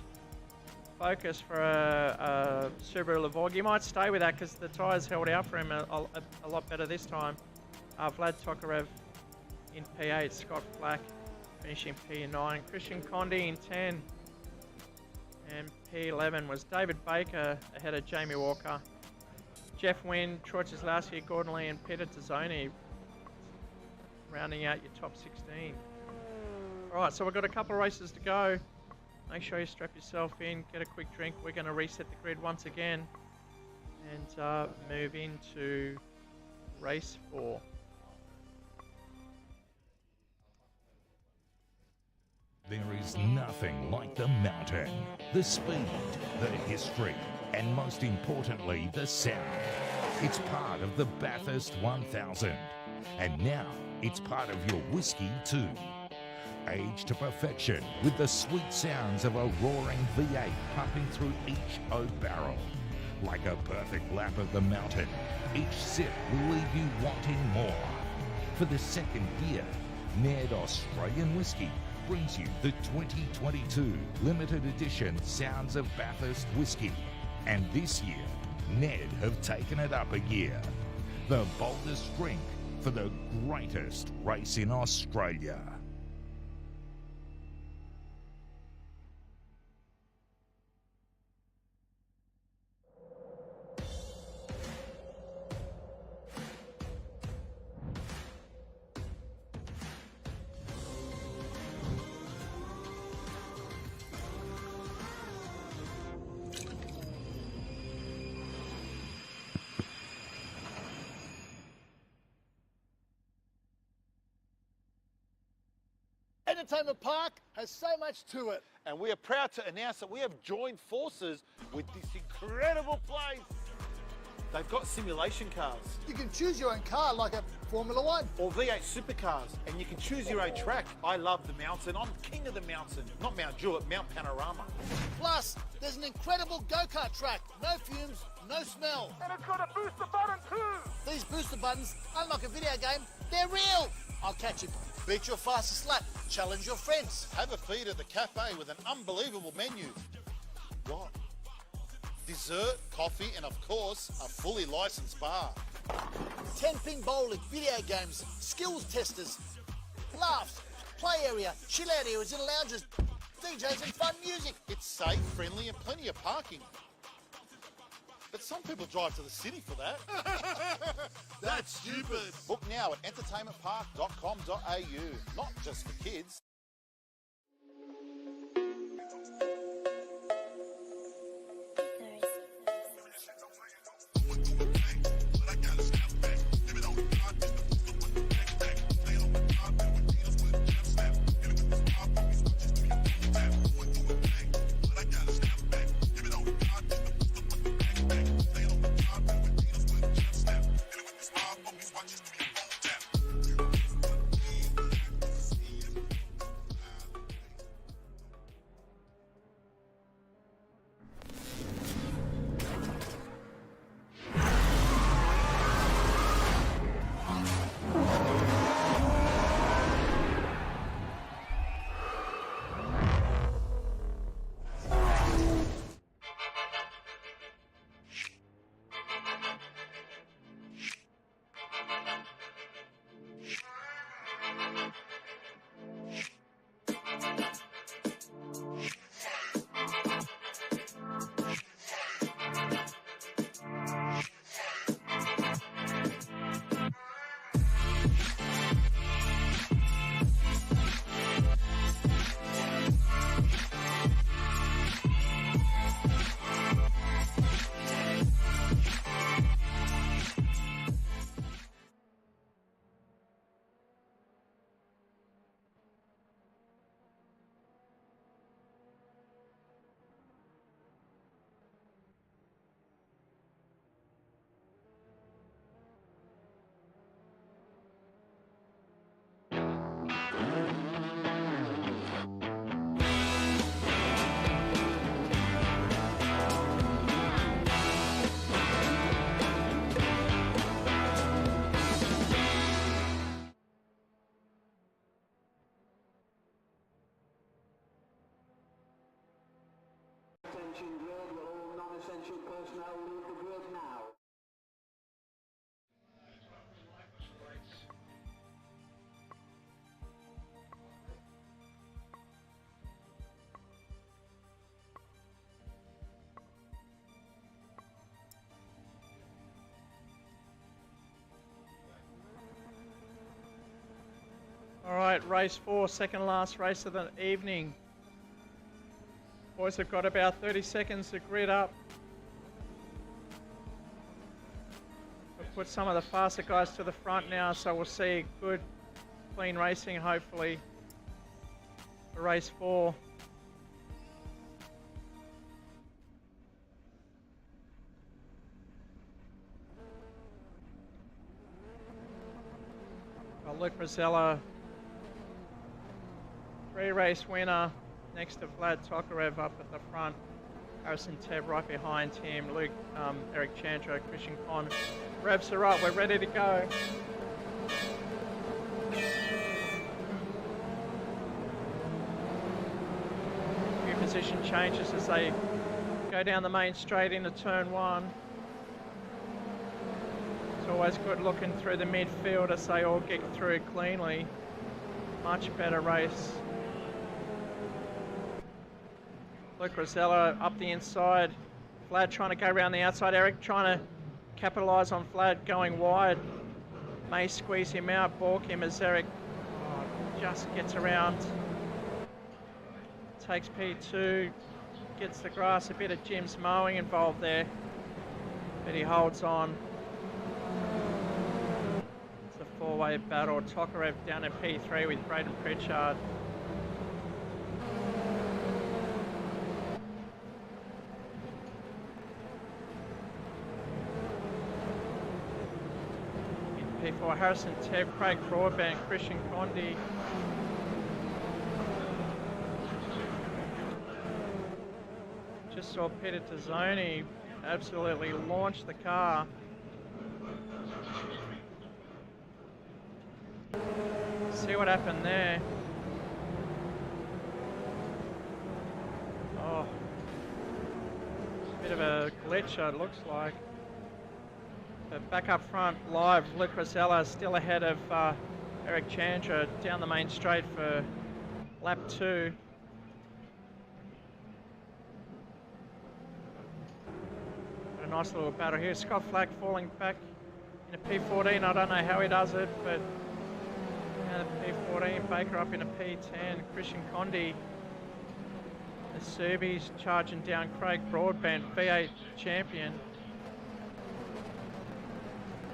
Focus for a Subaru Levorg. You might stay with that because the tyres held out for him a lot better this time. Vlad Tokarev in P8, Scott Flack finishing P9, Christian Condi in 10, and P11 was David Baker ahead of Jamie Walker. Jeff Wynn, Troy Cieslawski, Gordon Lee and Peter Tazzoni rounding out your top 16. Alright, so we've got a couple of races to go. Make sure you strap yourself in, get a quick drink. We're going to reset the grid once again and move into race 4. There is nothing like the mountain, the speed, the history, and most importantly, the sound. It's part of the Bathurst 1000, and now it's part of your whiskey too. Aged to perfection with the sweet sounds of a roaring V8 pumping through each oak barrel. Like a perfect lap of the mountain, each sip will leave you wanting more. For the second year, Ned Australian Whiskey brings you the 2022 limited edition Sounds of Bathurst Whiskey. And this year, Ned have taken it up a gear. The boldest drink for the greatest race in Australia. Entertainment Park has so much to it. And we are proud to announce that we have joined forces with this incredible place. They've got simulation cars. You can choose your own car like a Formula One. Or V8 supercars, and you can choose your own track. I love the mountain. I'm king of the mountain. Not Mount Jewett, Mount Panorama. Plus, there's an incredible go-kart track. No fumes, no smell. And it's got a booster button too. These booster buttons, unlike a video game, they're real. I'll catch you. Beat your fastest lap. Challenge your friends. Have a feed at the cafe with an unbelievable menu. What? Dessert, coffee, and of course, a fully licensed bar. 10-pin bowling, video games, skills testers, laughs, play area, chill out areas and lounges, DJs and fun music. It's safe, friendly, and plenty of parking. But some people drive to the city for that. That's stupid. Book now at entertainmentpark.com.au. Not just for kids. approaching grid. Will all non-essential personnel leave the grid now? All right, race 4, second last race of the evening. Boys have got about 30 seconds to grid up. We'll put some of the faster guys to the front now, so we'll see good, clean racing, hopefully, for race 4. Well, Luke Rosella, 3-race winner, next to Vlad Tokarev up at the front. Harrison Tebb right behind him. Luke, Eric Chandra, Christian Con. Revs are up, we're ready to go. A few position changes as they go down the main straight into turn 1. It's always good looking through the midfield as they all get through cleanly. Much better race. Luke Rosella up the inside. Vlad trying to go around the outside. Eric trying to capitalise on Vlad going wide. May squeeze him out, balk him as Eric just gets around. Takes P2, gets the grass. A bit of Jim's mowing involved there, but he holds on. It's a 4-way battle. Tokarev down at P3 with Braden Pritchard. P4, Harrison Tebb, Craig Broadbent, Christian Condi. Just saw Peter Tazzoni absolutely launch the car. See what happened there. Oh, bit of a glitch it looks like. But back up front, live, Luke Rosella still ahead of Eric Chandra down the main straight for lap 2. A nice little battle here. Scott Flack falling back in a P14. I don't know how he does it, but now the P14. Baker up in a P10. Christian Condi. The Serbies charging down Craig Broadbent, V8 champion.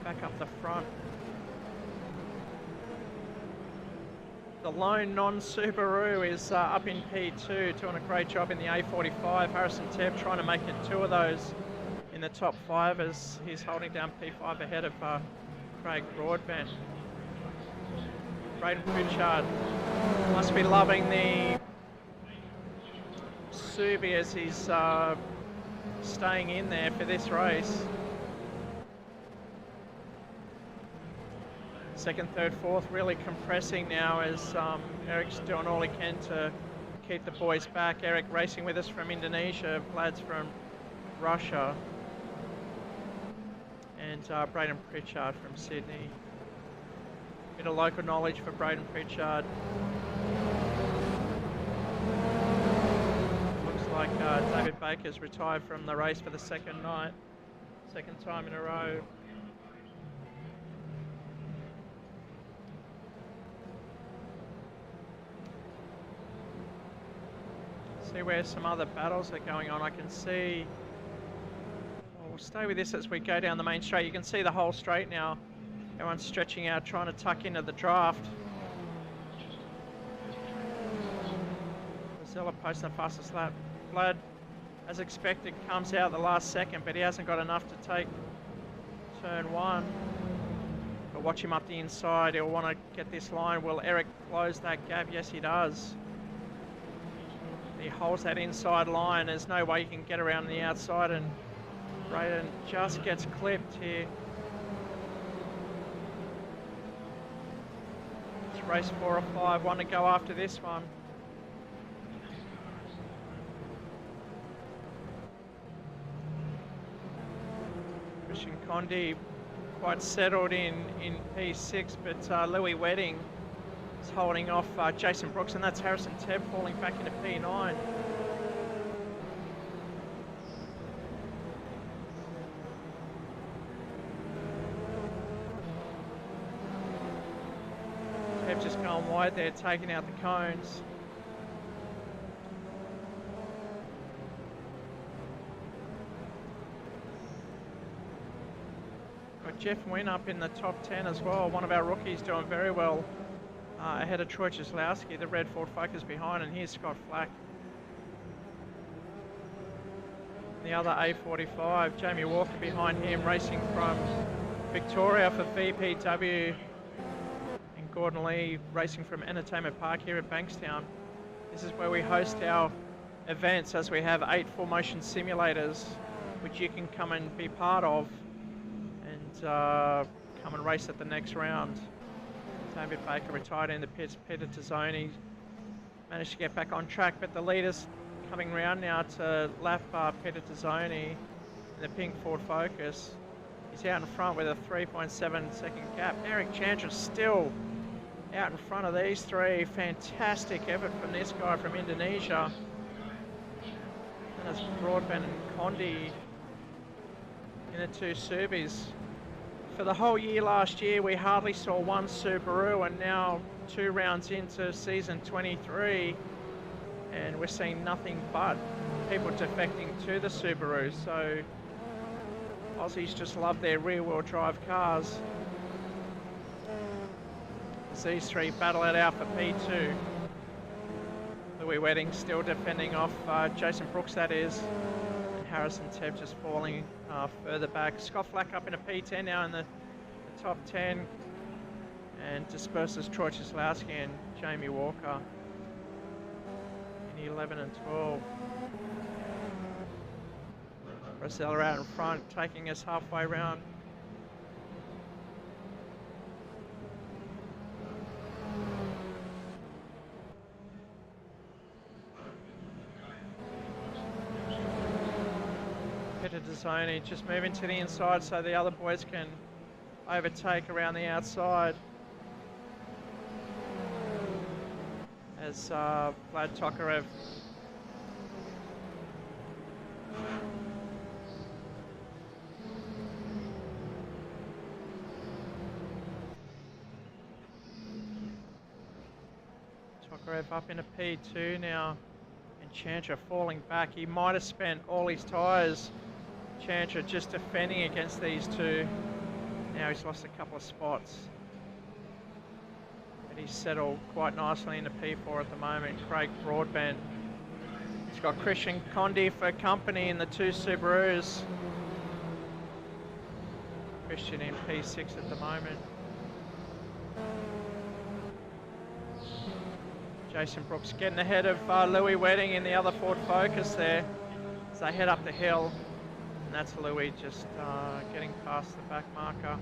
Back up the front. The lone non-Subaru is up in P2, doing a great job in the A45. Harrison Tebb trying to make it 2 of those in the top 5 as he's holding down P5 ahead of Craig Broadbent. Braden Pritchard must be loving the Subi as he's staying in there for this race. Second, third, fourth, really compressing now as Eric's doing all he can to keep the boys back. Eric racing with us from Indonesia, Vlad's from Russia, and Braden Pritchard from Sydney. Bit of local knowledge for Braden Pritchard. Looks like David Baker's retired from the race for the second night, second time in a row. See where some other battles are going on. I can see, we'll stay with this as we go down the main straight. You can see the whole straight now. Everyone's stretching out, trying to tuck into the draft. Rosella posting the fastest lap. Vlad, as expected, comes out the last second, but he hasn't got enough to take turn 1. But watch him up the inside. He'll want to get this line. Will Eric close that gap? Yes, he does. He holds that inside line. There's no way you can get around the outside, and Braden just gets clipped here. It's race 4 or 5, one to go after this one. Christian Condi quite settled in P6, but Louis Wedding is holding off Jason Brooks, and that's Harrison Tebb falling back into P9. Tebb just going wide there, taking out the cones. Jeff Wynn up in the top 10 as well. One of our rookies doing very well ahead of Troy Cieslawski, the red Ford Focus behind, and here's Scott Flack. The other A45, Jamie Walker behind him, racing from Victoria for VPW, and Gordon Lee racing from Entertainment Park here at Bankstown. This is where we host our events, as we have 8 full motion simulators, which you can come and be part of. Come and race at the next round. David Baker retired in the pits. Peter Tazzoni managed to get back on track, but the leaders coming round now to lap Peter Tazzoni in the pink Ford Focus. He's out in front with a 3.7 second gap. Eric Chandra still out in front of these three. Fantastic effort from this guy from Indonesia. And it's Broadbent and Condi in the two Subis. For the whole year last year, we hardly saw one Subaru, and now 2 rounds into season 23, and we're seeing nothing but people defecting to the Subaru. So Aussies just love their rear-wheel drive cars. As these three battle it out for P2. Louis Wedding still defending off Jason Brooks, that is. Harrison Tebb just falling further back. Scott Flack up in a P10 now in the top 10, and disperses Troy Cieslawski and Jamie Walker in 11 and 12. Rosella out in front, taking us halfway round. Tazzoni just moving to the inside so the other boys can overtake around the outside. As Vlad Tokarev up in a P2 now, and Chantra falling back. He might have spent all his tyres, Chantra, just defending against these two. Now he's lost a couple of spots, but he's settled quite nicely in the P4 at the moment. Craig Broadbent. He's got Christian Condi for company in the two Subarus. Christian in P6 at the moment. Jason Brooks getting ahead of Louis Wedding in the other Ford Focus there as they head up the hill. And that's Louis just getting past the back marker.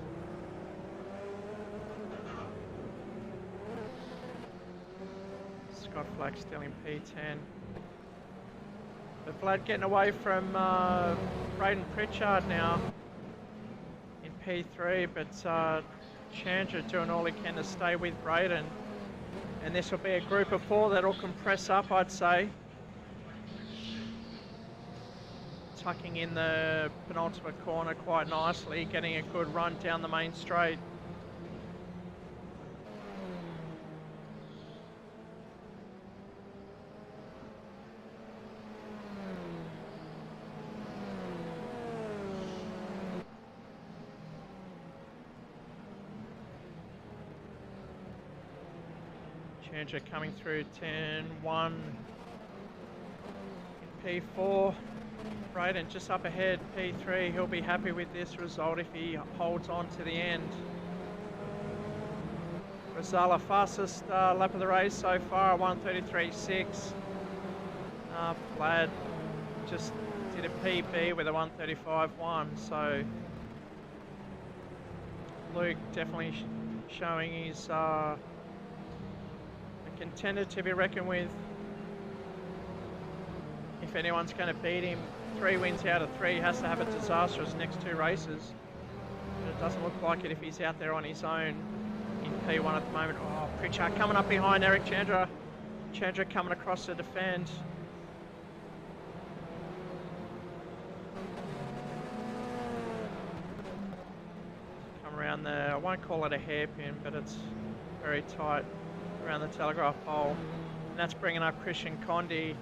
Scott Flack still in P10. But Vlad getting away from Braden Pritchard now in P3, but Chandra doing all he can to stay with Braden. And this will be a group of 4 that'll compress up, I'd say. Tucking in the penultimate corner quite nicely, getting a good run down the main straight. Chandra coming through 10-1 in P4. Braden just up ahead, P3. He'll be happy with this result if he holds on to the end. Rosala, fastest lap of the race so far, 1:33.6. Vlad just did a PB with a 1:35.1. So Luke definitely showing he's a contender to be reckoned with. If anyone's going to beat him, 3 wins out of 3, has to have a disastrous next 2 races. doesn't look like it if he's out there on his own in P1 at the moment. Oh, Pritchard coming up behind Eric Chandra. Chandra coming across to defend. Come around there. I won't call it a hairpin, but it's very tight around the telegraph pole. And that's bringing up Christian Condi.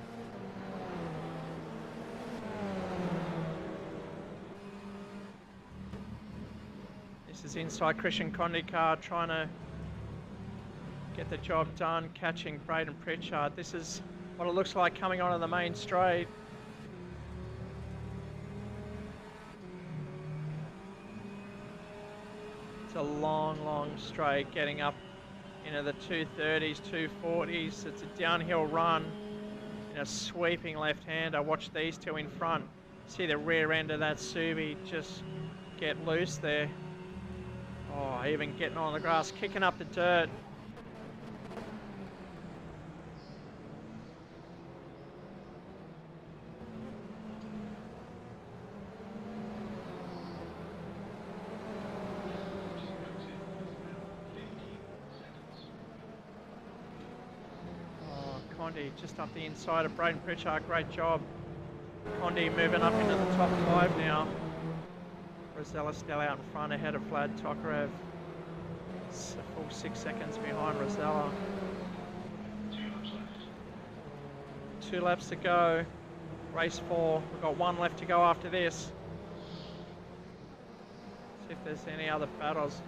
This is inside Christian Condi car trying to get the job done, catching Braden Pritchard. This is what it looks like coming onto the main straight. It's a long, long straight getting up into the 230s, 240s. It's a downhill run in a sweeping left-hander. Watch these two in front. See the rear end of that Subi just get loose there. Oh, even getting on the grass, kicking up the dirt. Condi just up the inside of Braden Pritchard, great job. Condi moving up into the top 5 now. Rosella still out in front ahead of Vlad Tokarev. It's a full 6 seconds behind Rosella. 2 laps to go. Race 4. We've got 1 left to go after this. See if there's any other battles.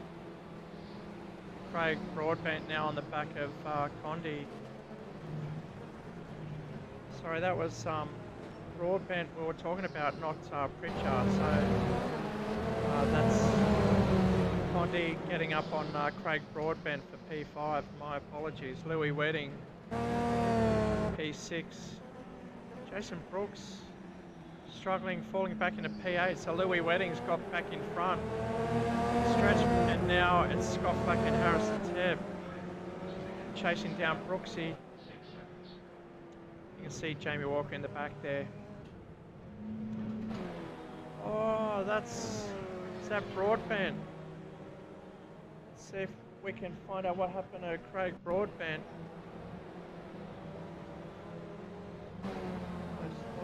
Craig Broadbent now on the back of Condi. Sorry, that was Broadbent we were talking about, not Pritchard. So that's Condi getting up on Craig Broadbent for P5. My apologies. Louis Wedding, P6. Jason Brooks struggling, falling back into P8. So Louis Wedding's got back in front. Stretch, and now it's Scott Flack and Harrison Tebb chasing down Brooksy. You can see Jamie Walker in the back there. Oh, is that Broadbent? Let's see if we can find out what happened to Craig Broadbent.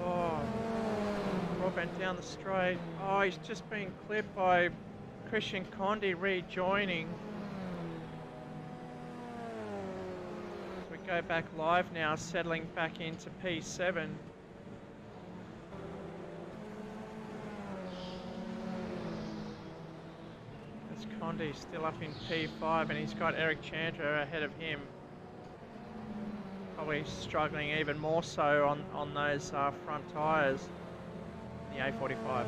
Oh, Broadbent down the straight. Oh, he's just been clipped by Christian Condi rejoining. So we go back live now, settling back into P7. There's Condi still up in P5 and he's got Eric Chandra ahead of him. Probably struggling even more so on those front tyres in the A45.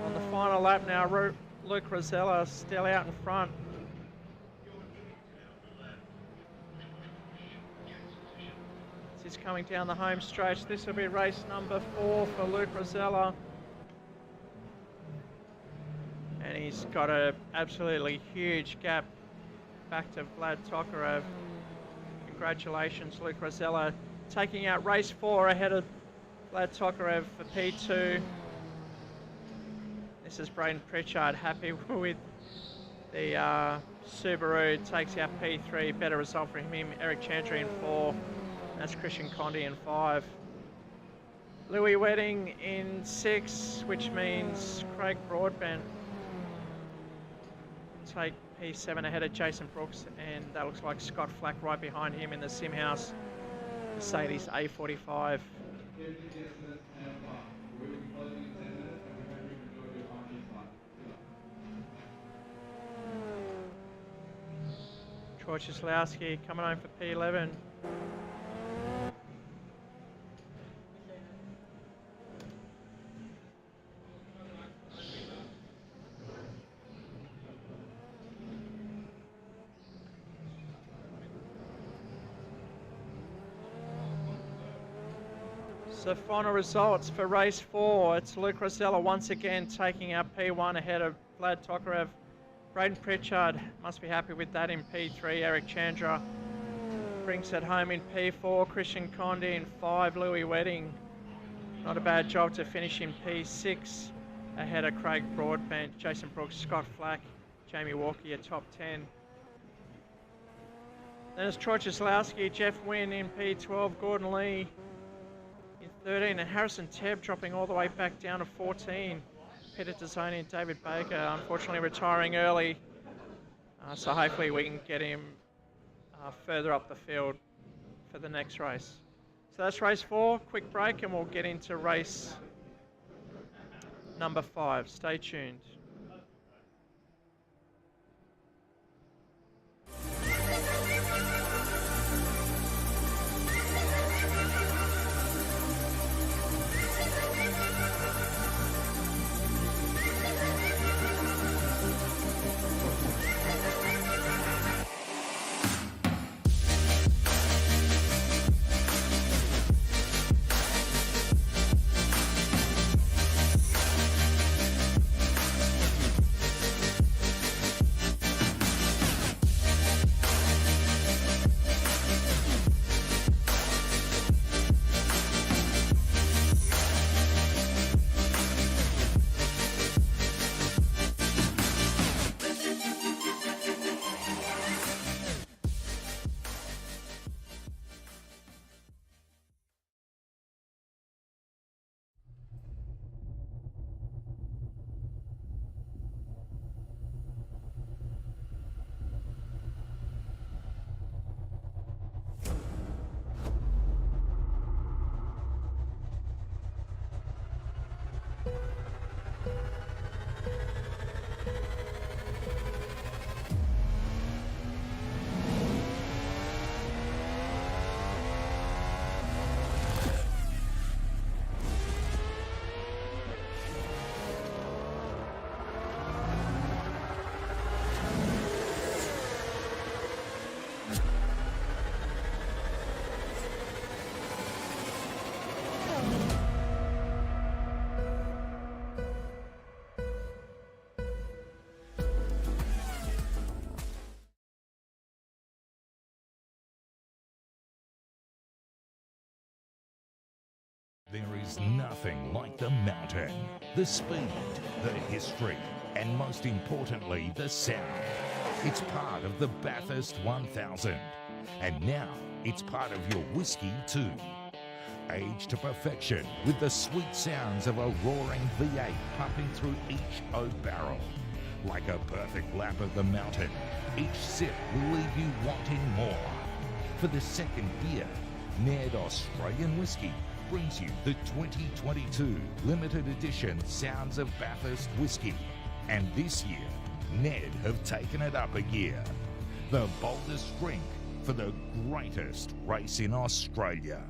On the final lap now, Luke Rosella still out in front. He's coming down the home stretch. This will be race number 4 for Luke Rosella. And he's got an absolutely huge gap back to Vlad Tokarev. Congratulations, Luke Rosella, taking out race 4 ahead of Vlad Tokarev for P2. This is Braden Pritchard happy with the Subaru. Takes out P3, better result for him. Eric Chantry in 4. That's Christian Condi in 5. Louis Wedding in 6, which means Craig Broadbent take P7 ahead of Jason Brooks, and that looks like Scott Flack right behind him in the SimHaus Mercedes A45. Troy Cieslowski coming home for P11. So final results for race 4. It's Luke Rosella once again taking out P1 ahead of Vlad Tokarev. Braden Pritchard must be happy with that in P3. Eric Chandra brings it home in P4. Christian Condi in 5. Louis Wedding, not a bad job to finish in P6 ahead of Craig Broadbent, Jason Brooks, Scott Flack, Jamie Walker, your top 10. Then it's Troy Cieslawski, Jeff Wynn in P12, Gordon Lee in 13, and Harrison Tebb dropping all the way back down to 14. Peter Tazzoni and David Baker unfortunately retiring early, so hopefully we can get him further up the field for the next race. So that's race 4, quick break, and we'll get into race number 5. Stay tuned. There is nothing like the mountain, the speed, the history, and most importantly, the sound. It's part of the Bathurst 1000, and now it's part of your whiskey too. Aged to perfection with the sweet sounds of a roaring V8 pumping through each oak barrel. Like a perfect lap of the mountain, each sip will leave you wanting more. For the second year, Ned Australian Whiskey brings you the 2022 limited edition Sounds of Bathurst Whiskey. And this year, Ned have taken it up a gear. The boldest drink for the greatest race in Australia.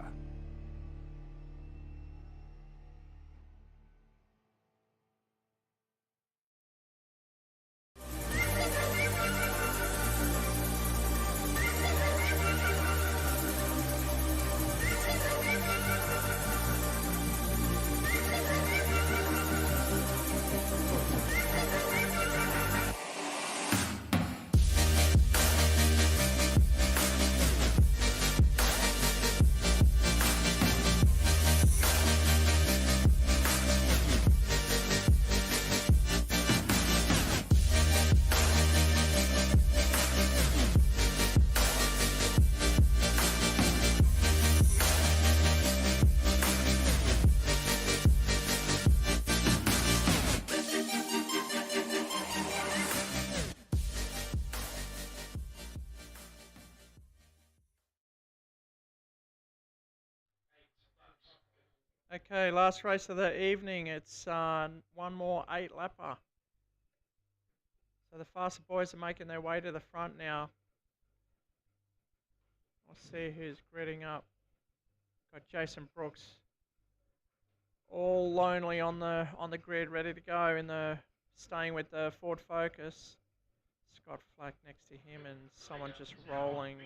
Okay, last race of the evening. It's one more 8-lapper. So the faster boys are making their way to the front now. We'll see who's gridding up. Got Jason Brooks all lonely on the grid, ready to go in the staying with the Ford Focus. Scott Flack next to him and someone just rolling.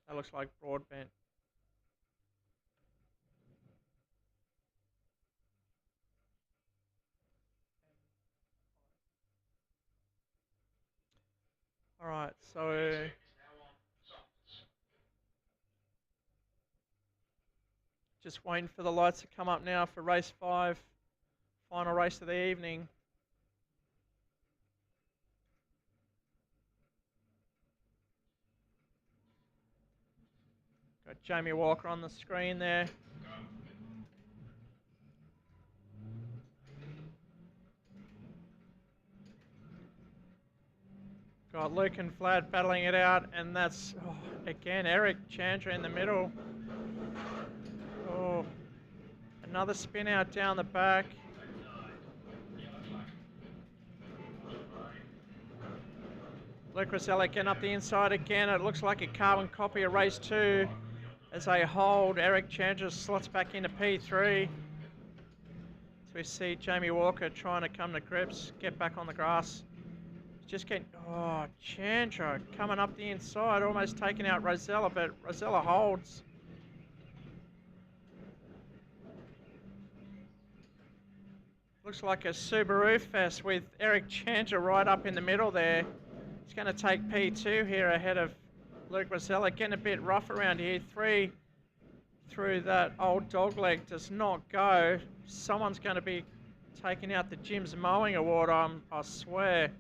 That looks like Broadbent. All right, so just waiting for the lights to come up now for race 5, final race of the evening. Got Jamie Walker on the screen there. Got Luke and Vlad battling it out, and that's, again, Eric Chandra in the middle. Oh, another spin out down the back. Luke Rosella getting up the inside again. It looks like a carbon copy of race 2 as they hold. Eric Chandra slots back into P3. So we see Jamie Walker trying to come to grips, get back on the grass. Just getting, Chandra coming up the inside, almost taking out Rosella, but Rosella holds. Looks like a Subaru fest with Eric Chandra right up in the middle there. He's going to take P2 here ahead of Luke Rosella. Getting a bit rough around here. 3 through that old dog leg does not go. Someone's going to be taking out the Jim's Mowing Award, I swear.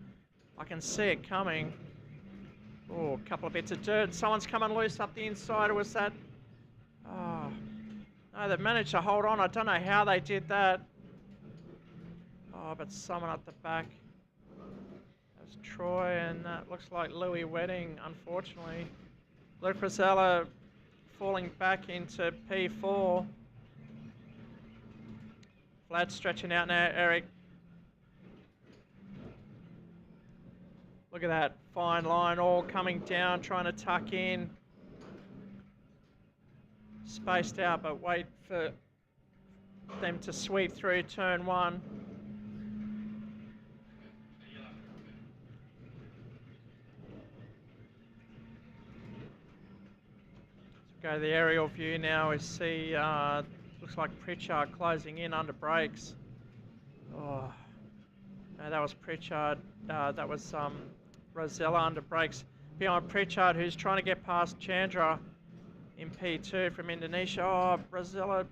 I can see it coming. Oh, a couple of bits of dirt. Someone's coming loose up the inside. Or was that? Oh, no, they've managed to hold on. I don't know how they did that. Oh, but someone at the back. That's Troy, and that looks like Louis Wedding, unfortunately. Luke Rosella falling back into P4. Vlad stretching out now, Eric. Look at that fine line all coming down, trying to tuck in. Spaced out, but wait for them to sweep through turn 1. Go to the aerial view now. We see, looks like Pritchard closing in under brakes. Oh, no, that was Pritchard. That was Rosella under brakes behind Pritchard, who's trying to get past Chandra in P2 from Indonesia. Oh, Rosella.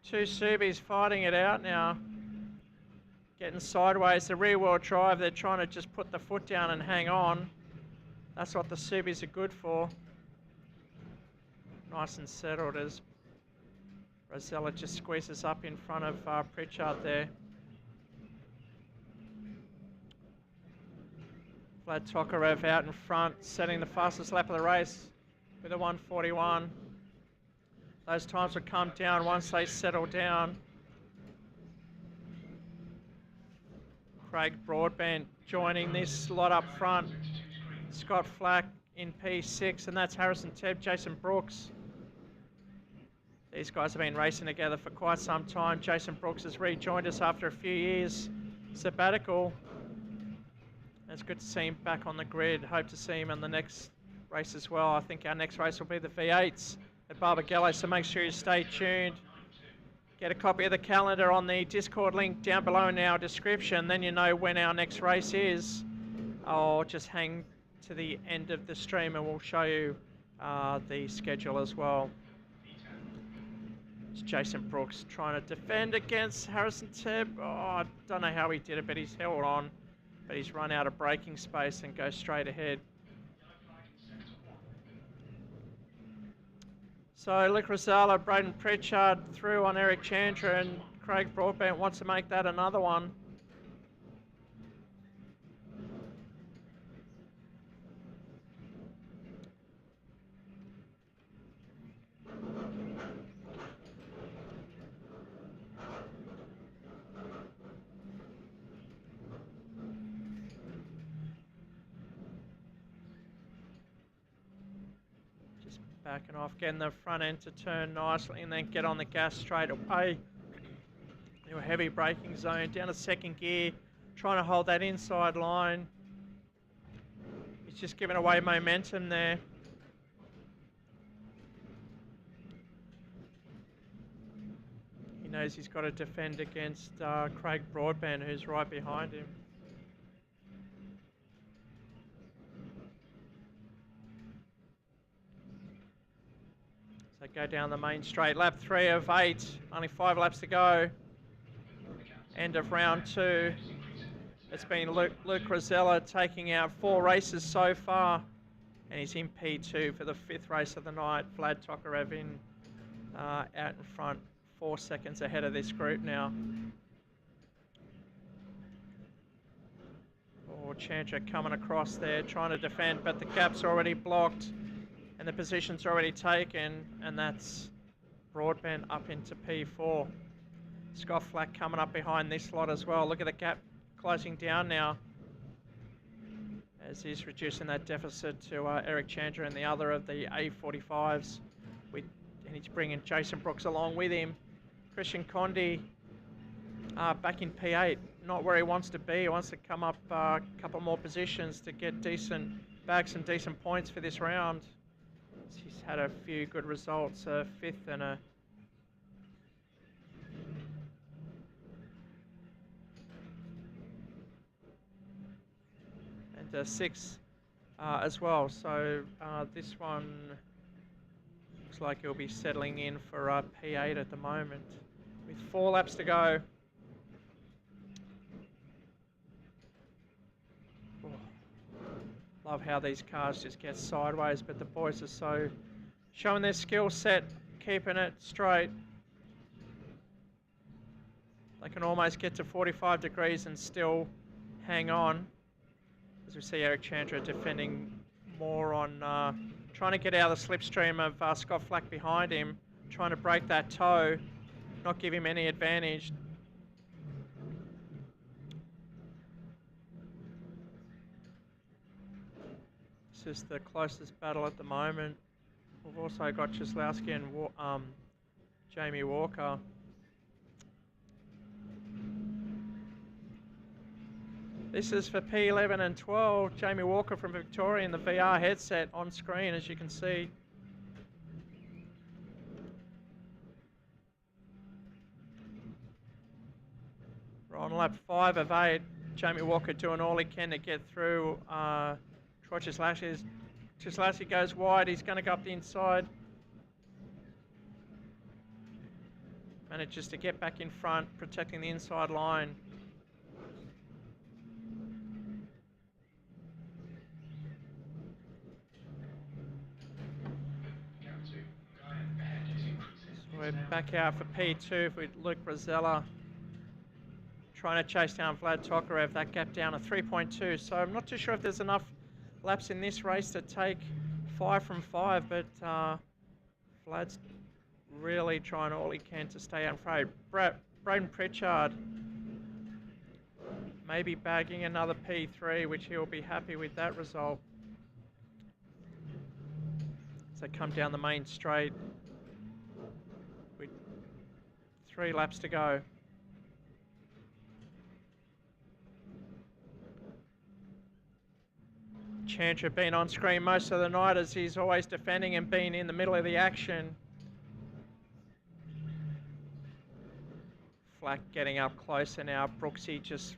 2 Subis fighting it out now. Getting sideways. The rear wheel drive, they're trying to just put the foot down and hang on. That's what the Subis are good for. Nice and settled as Rosella just squeezes up in front of Pritchard there. Vlad Tokarev out in front, setting the fastest lap of the race with a 1:41. Those times will come down once they settle down. Craig Broadbent joining this lot up front. Scott Flack in P6, and that's Harrison Tebb, Jason Brooks. These guys have been racing together for quite some time. Jason Brooks has rejoined us after a few years sabbatical. It's good to see him back on the grid. Hope to see him in the next race as well. I think our next race will be the V8s at Barbagallo, so make sure you stay tuned. Get a copy of the calendar on the Discord link down below in our description, then you know when our next race is. I'll just hang to the end of the stream and we'll show you the schedule as well. It's Jason Brooks trying to defend against Harrison Tebb. Oh, I don't know how he did it, but he's held on. But he's run out of braking space and goes straight ahead. So Luke Rosella, Braden Pritchard through on Eric Chandra, and Craig Broadbent wants to make that another one. Backing off, getting the front end to turn nicely and then get on the gas straight away. Your heavy braking zone, down to second gear, trying to hold that inside line. He's just giving away momentum there. knows he's got to defend against Craig Broadbent, who's right behind him. go down the main straight. Lap 3 of 8, only 5 laps to go. End of round 2. It's been Luke Rosella taking out 4 races so far, and he's in P2 for the 5th race of the night. Vlad Tokarev in out in front, 4 seconds ahead of this group now. Oh, Chandra coming across there, trying to defend, but the gap's already blocked and the position's already taken, and that's Broadbent up into P4. Scott Flack coming up behind this lot as well. Look at the gap closing down now as he's reducing that deficit to Eric Chandra and the other of the A45s. And he's bringing Jason Brooks along with him. Christian Condi back in P8, not where he wants to be. He wants to come up a couple more positions to get bag some decent points for this round. He's had a few good results, a 5th and a and a 6th as well. So this one looks like he'll be settling in for P8 at the moment with 4 laps to go. Oh, love how these cars just get sideways, but the boys are so showing their skill set, keeping it straight. They can almost get to 45 degrees and still hang on. As we see Eric Chandra defending more on trying to get out of the slipstream of Scott Flack behind him, trying to break that toe, not give him any advantage. This is the closest battle at the moment. We've also got Cieslawski and Jamie Walker. This is for P11 and 12. Jamie Walker from Victoria in the VR headset on screen, as you can see. We're on lap 5 of 8. Jamie Walker doing all he can to get through Troy Cieslawski. Cieslawski goes wide. He's going to go up the inside. Manages to get back in front, protecting the inside line. We're back out for P2 with Luke Rosella trying to chase down Vlad Tokarev. That gap down to 3.2. So I'm not too sure if there's enough laps in this race to take 5 from 5, but Vlad's really trying all he can to stay out front. Braden Pritchard maybe bagging another P3, which he'll be happy with that result. So come down the main straight. 3 laps to go. Chandra been on screen most of the night as he's always defending and being in the middle of the action. Flack getting up closer now. Brooksy just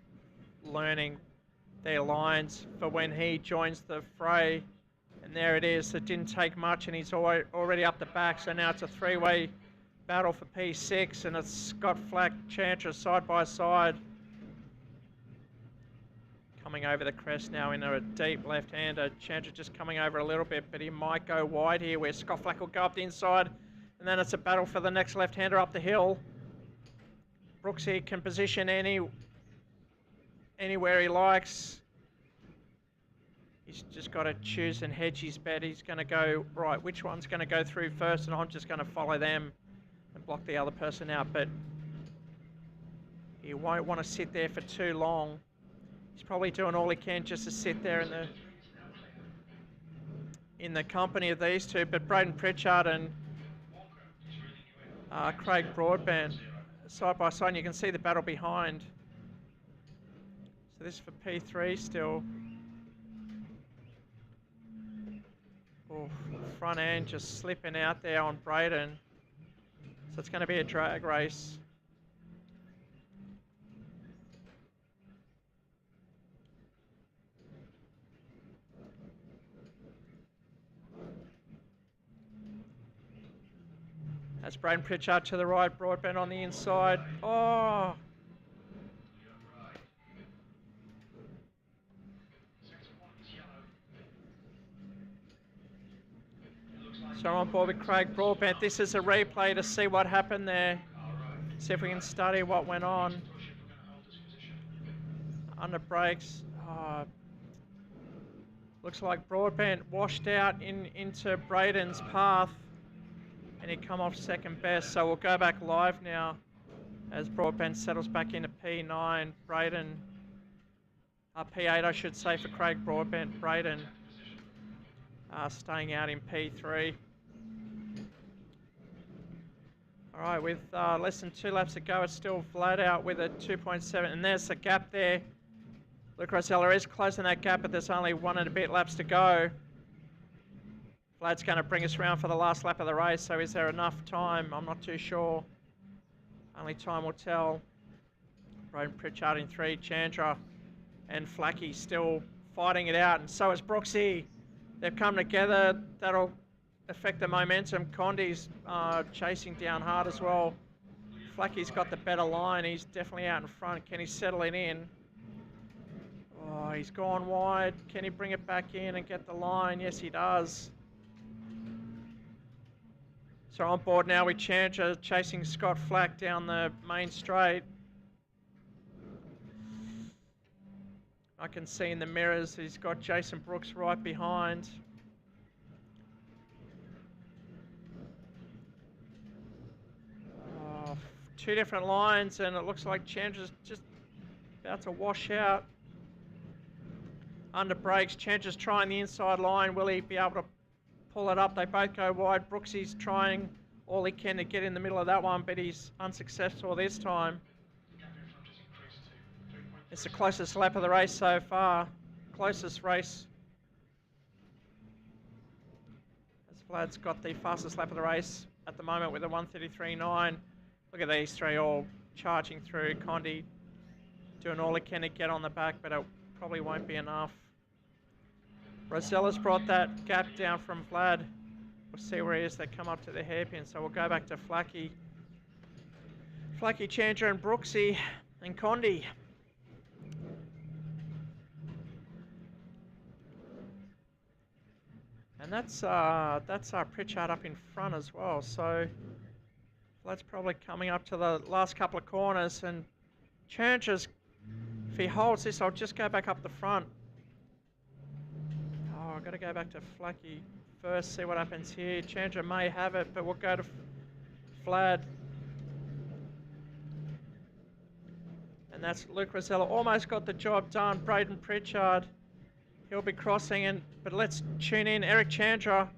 learning their lines for when he joins the fray. And there it is. It didn't take much and he's already up the back. So now it's a 3-way battle for P6, and it's Scott Flack, Chandra side by side. Coming over the crest now into a deep left-hander. Chandra just coming over a little bit, but he might go wide here where Scott Flack will go up the inside, and then it's a battle for the next left-hander up the hill. Brooksy can position anywhere he likes. He's just got to choose and hedge his bet. He's going to go, right, which one's going to go through first, and I'm just going to follow them and block the other person out, but he won't want to sit there for too long. He's probably doing all he can just to sit there in the company of these two, but Braden Pritchard and Craig Broadbent side by side, and you can see the battle behind. So this is for P3 still. Oh, front end just slipping out there on Braden. So it's going to be a drag race. That's Braden Pritchard to the right, Broadbent on the inside. Oh! So on board with Craig Broadbent. This is a replay to see what happened there. See if we can study what went on. Under brakes. Looks like Broadbent washed out into Braden's path. And he come off second best. So we'll go back live now as Broadbent settles back into P9. Braden, P8 I should say for Craig Broadbent. Braden staying out in P3. All right, with less than 2 laps to go, it's still flat out with a 2.7, and there's the gap there. Luke Rosella is closing that gap, but there's only 1 and a bit laps to go. Vlad's going to bring us around for the last lap of the race, so is there enough time? I'm not too sure. Only time will tell. Braden Pritchard in 3, Chandra and Flacky still fighting it out, and so is Brooksy. They've come together. That'll affect the momentum. Condi's chasing down hard as well. Flacky's got the better line. He's definitely out in front. Can he settle it in? Oh, he's gone wide. Can he bring it back in and get the line? Yes, he does. So on board now with Chandra chasing Scott Flack down the main straight. I can see in the mirrors he's got Jason Brooks right behind. Oh, 2 different lines, and it looks like Chandra's just about to wash out. Under brakes, Chandra's trying the inside line. Will he be able to pull it up? They both go wide. Brooksy's trying all he can to get in the middle of that one, but he's unsuccessful this time. It's the closest lap of the race so far. Closest race. As Vlad's got the fastest lap of the race at the moment with a 1:33.9. Look at these 3 all charging through. Condi doing all he can to get on the back, but it probably won't be enough. Rosella's brought that gap down from Vlad. We'll see where he is. They come up to the hairpin, so we'll go back to Flacky. Flacky, Chandra and Brooksy and Condi. And that's our Pritchard up in front as well. So that's probably coming up to the last couple of corners. And Chandra's, if he holds this, I'll just go back up the front. Oh, I've got to go back to Flacky first, see what happens here. Chandra may have it, but we'll go to Vlad. And that's Luke Rosella. Almost got the job done. Braden Pritchard. He'll be crossing, but let's tune in. Eric Chandra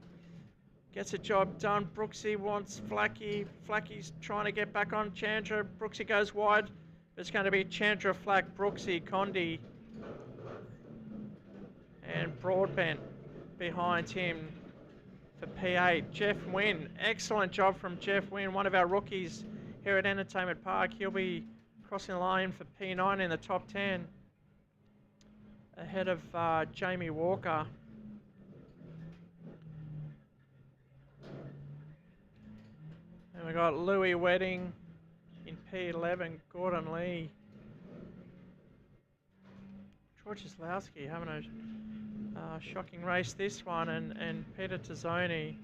gets a job done. Brooksy wants Flacky. Flacky's trying to get back on Chandra. Brooksy goes wide. It's going to be Chandra, Flack, Brooksy, Condi, and Broadbent behind him for P8. Jeff Wynn. Excellent job from Jeff Wynn, one of our rookies here at Entertainment Park. He'll be crossing the line for P9 in the top 10. Ahead of Jamie Walker. And we got Louis Wedding in P11, Gordon Lee. George Islowski having a shocking race this one, and Peter Tazzoni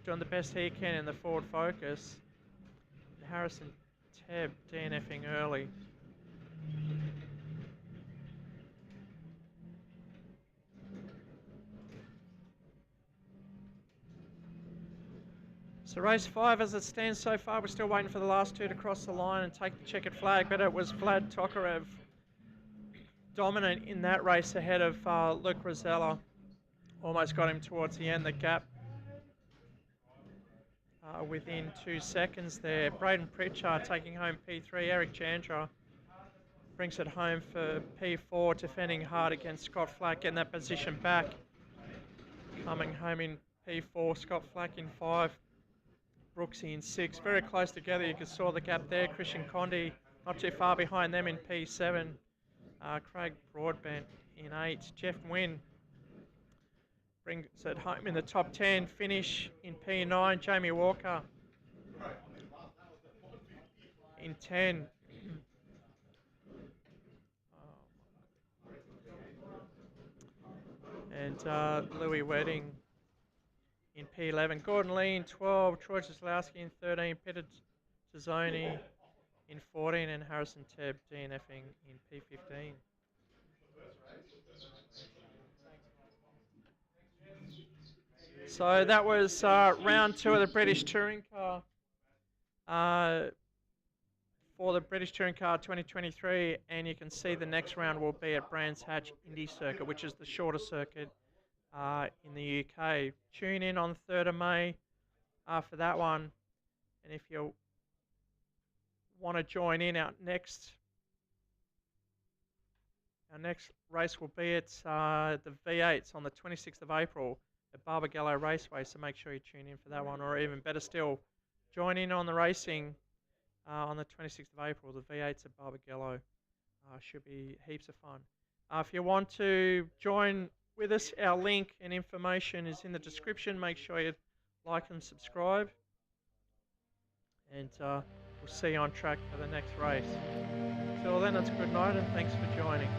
doing the best he can in the Ford Focus. Harrison Tebb DNFing early. So race 5 as it stands so far, we're still waiting for the last 2 to cross the line and take the checkered flag, but it was Vlad Tokarev dominant in that race ahead of Luke Rosella. Almost got him towards the end, the gap within 2 seconds there. Braden Pritchard taking home P3, Eric Chandra brings it home for P4, defending hard against Scott Flack, getting that position back. Coming home in P4, Scott Flack in 5. Brooksy in 6, very close together. You can saw the gap there. Christian Condi not too far behind them in P7. Craig Broadbent in 8. Jeff Wynn brings it home in the top 10. Finish in P9, Jamie Walker in 10. And Louis Wedding in P11. Gordon Lee in 12. Troy Zaslowski in 13. Peter Tazzoni in 14. And Harrison Tebb DNFing in P15. So that was round 2 of the British Touring Car. For the British Touring Car 2023, and you can see the next round will be at Brands Hatch Indy Circuit, which is the shorter circuit in the UK. Tune in on 3rd of May for that one, and if you want to join in, our next race will be at the V8s on the 26th of April at Barbagallo Raceway, so make sure you tune in for that one, or even better still, join in on the racing on the 26th of April, the V8s at Barbagallo. Should be heaps of fun. If you want to join with us, our link and information is in the description. Make sure you like and subscribe. And we'll see you on track for the next race. Till then, it's good night and thanks for joining.